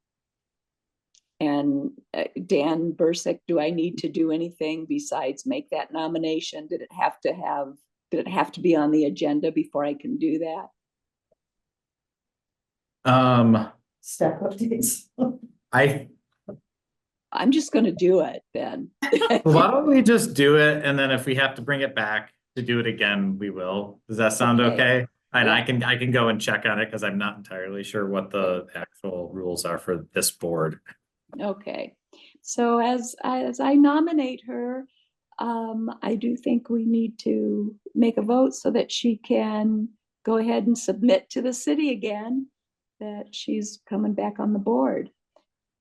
Dan Bursick, do I need to do anything besides make that nomination? Did it have to be on the agenda before I can do that? Staff updates. I'm just going to do it then. Why don't we just do it, and then if we have to bring it back to do it again, we will. Does that sound okay? And yeah. I can go and check on it because I'm not entirely sure what the actual rules are for this board. Okay, so as I nominate her, I do think we need to make a vote so that she can go ahead and submit to the city again that she's coming back on the board.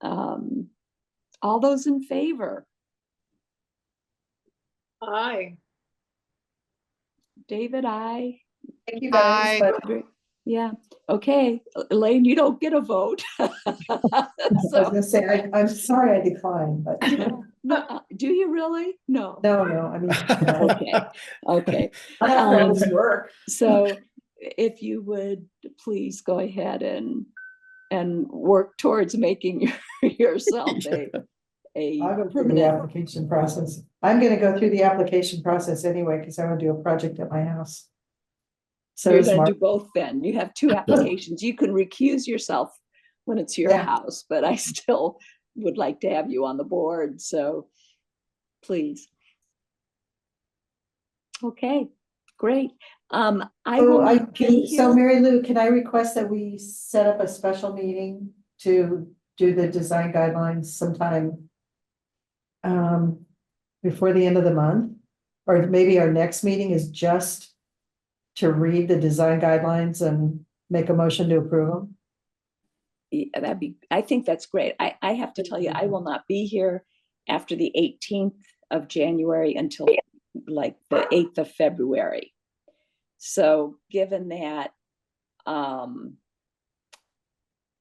All those in favor? Aye. David, I. Thank you guys, Aye. but Yeah, okay, Elaine, you don't get a vote. I was So, gonna say, I'm sorry I declined, but no, do you really? No. no, I mean, no. Okay, okay. I have to always work. So if you would please go ahead and work towards making yourself a I'll go through the permanent. application process. I'm gonna go through the application process anyway, because I want to do a project at my house. So You're is gonna Mark. do both then. You have two applications. You can recuse yourself when it's your Yeah. house, but I still would like to have you on the board, so please. Okay, great. I will not be So here. Mary Lou, can I request that we set up a special meeting to do the design guidelines sometime before the end of the month? Or maybe our next meeting is just to read the design guidelines and make a motion to approve them? Yeah, I think that's great. I have to tell you, I will not be here after the 18th of January until like the 8th of February. So given that,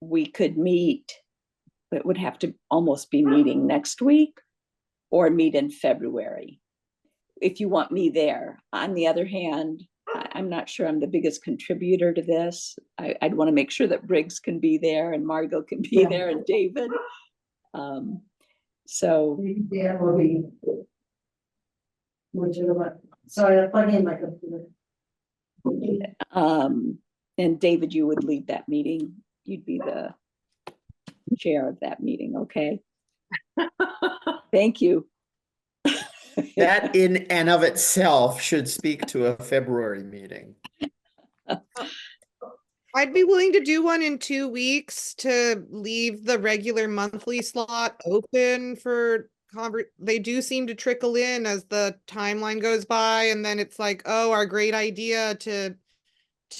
we could meet, it would have to almost be meeting next week or meet in February. If you want me there. On the other hand, I'm not sure I'm the biggest contributor to this. I'd want to make sure that Briggs can be there and Margot can be Yeah. there and David. So Yeah, will be legitimate. Sorry, I'm plugging in my computer. and David, you would lead that meeting. You'd be the chair of that meeting, okay? Thank you. That in and of itself should speak to a February meeting. I'd be willing to do one in 2 weeks to leave the regular monthly slot open for they do seem to trickle in as the timeline goes by, and then it's like, oh, our great idea to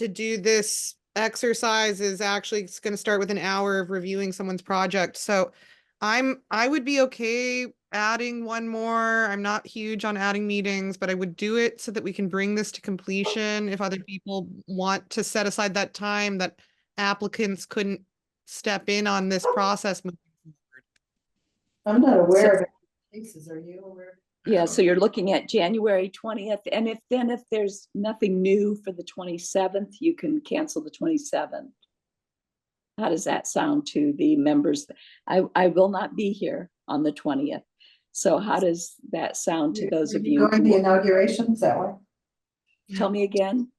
do this exercise is actually going to start with an hour of reviewing someone's project. So I would be okay adding one more. I'm not huge on adding meetings, but I would do it so that we can bring this to completion if other people want to set aside that time that applicants couldn't step in on this process moving forward. I'm not aware of any cases, are you aware? Yeah, so you're looking at January 20th, and if there's nothing new for the 27th, you can cancel the 27th. How does that sound to the members? I will not be here on the 20th. So how does that sound to those of you? Going to the inauguration, is that one? Tell me again?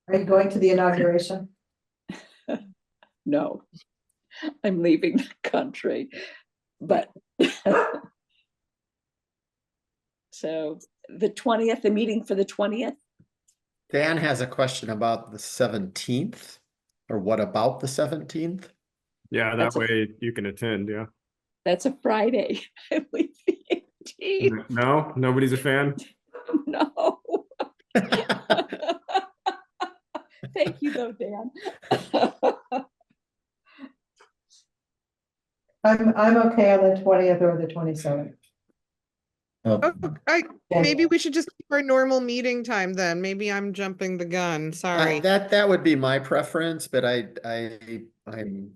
Are you going to the inauguration? No, I'm leaving the country, but so the 20th, the meeting for the 20th? Dan has a question about the 17th, or what about the 17th? Yeah, That's that way you can attend, yeah. That's a Friday. I leave the 18th. No, nobody's a fan? No. Thank you though, Dan. I'm okay on the 20th or the 27th. Oh, Yeah. maybe we should just keep our normal meeting time then. Maybe I'm jumping the gun. Sorry. That would be my preference, but I'm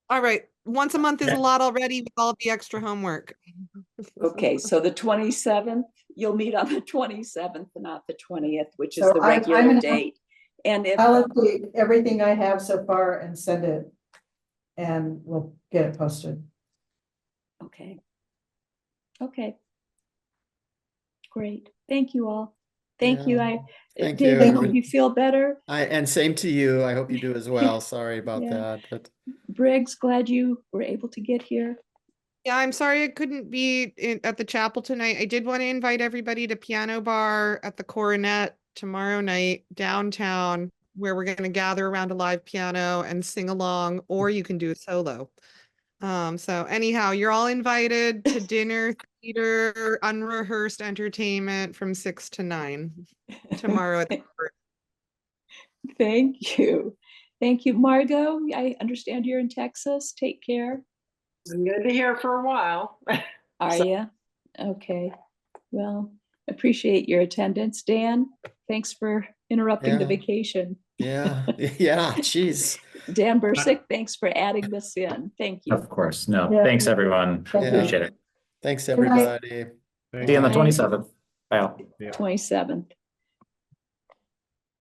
All right. Once a month is a lot already with all the extra homework. Okay, so the 27th, you'll meet on the 27th, not the 20th, which is So the I'm regular gonna- date. And if, I'll update everything I have so far and send it, and we'll get it posted. okay. Okay. Great. Thank you all. Thank you. Yeah. Thank David, you. hope you feel better. and same to you. I hope you do as well. Sorry about Yeah. that, but Briggs, glad you were able to get here. Yeah, I'm sorry I couldn't be at the chapel tonight. I did want to invite everybody to Piano Bar at the Coronet tomorrow night downtown, where we're going to gather around a live piano and sing along, or you can do a solo. So anyhow, you're all invited to dinner, theater, unrehearsed entertainment from 6 to 9 tomorrow at the court. Thank you. Thank you, Margot. I understand you're in Texas. Take care. I'm going to be here for a while. Are you? Okay. Well, appreciate your attendance. Dan, thanks for interrupting the Yeah. vacation. Yeah, yeah, geez. Dan Bursick, thanks for adding this in. Thank you. Of course. No, Yeah. thanks, everyone. Thank you. Appreciate it. Thanks, Good night. everybody. See you on the Bye. 27th. Bye all. 27th.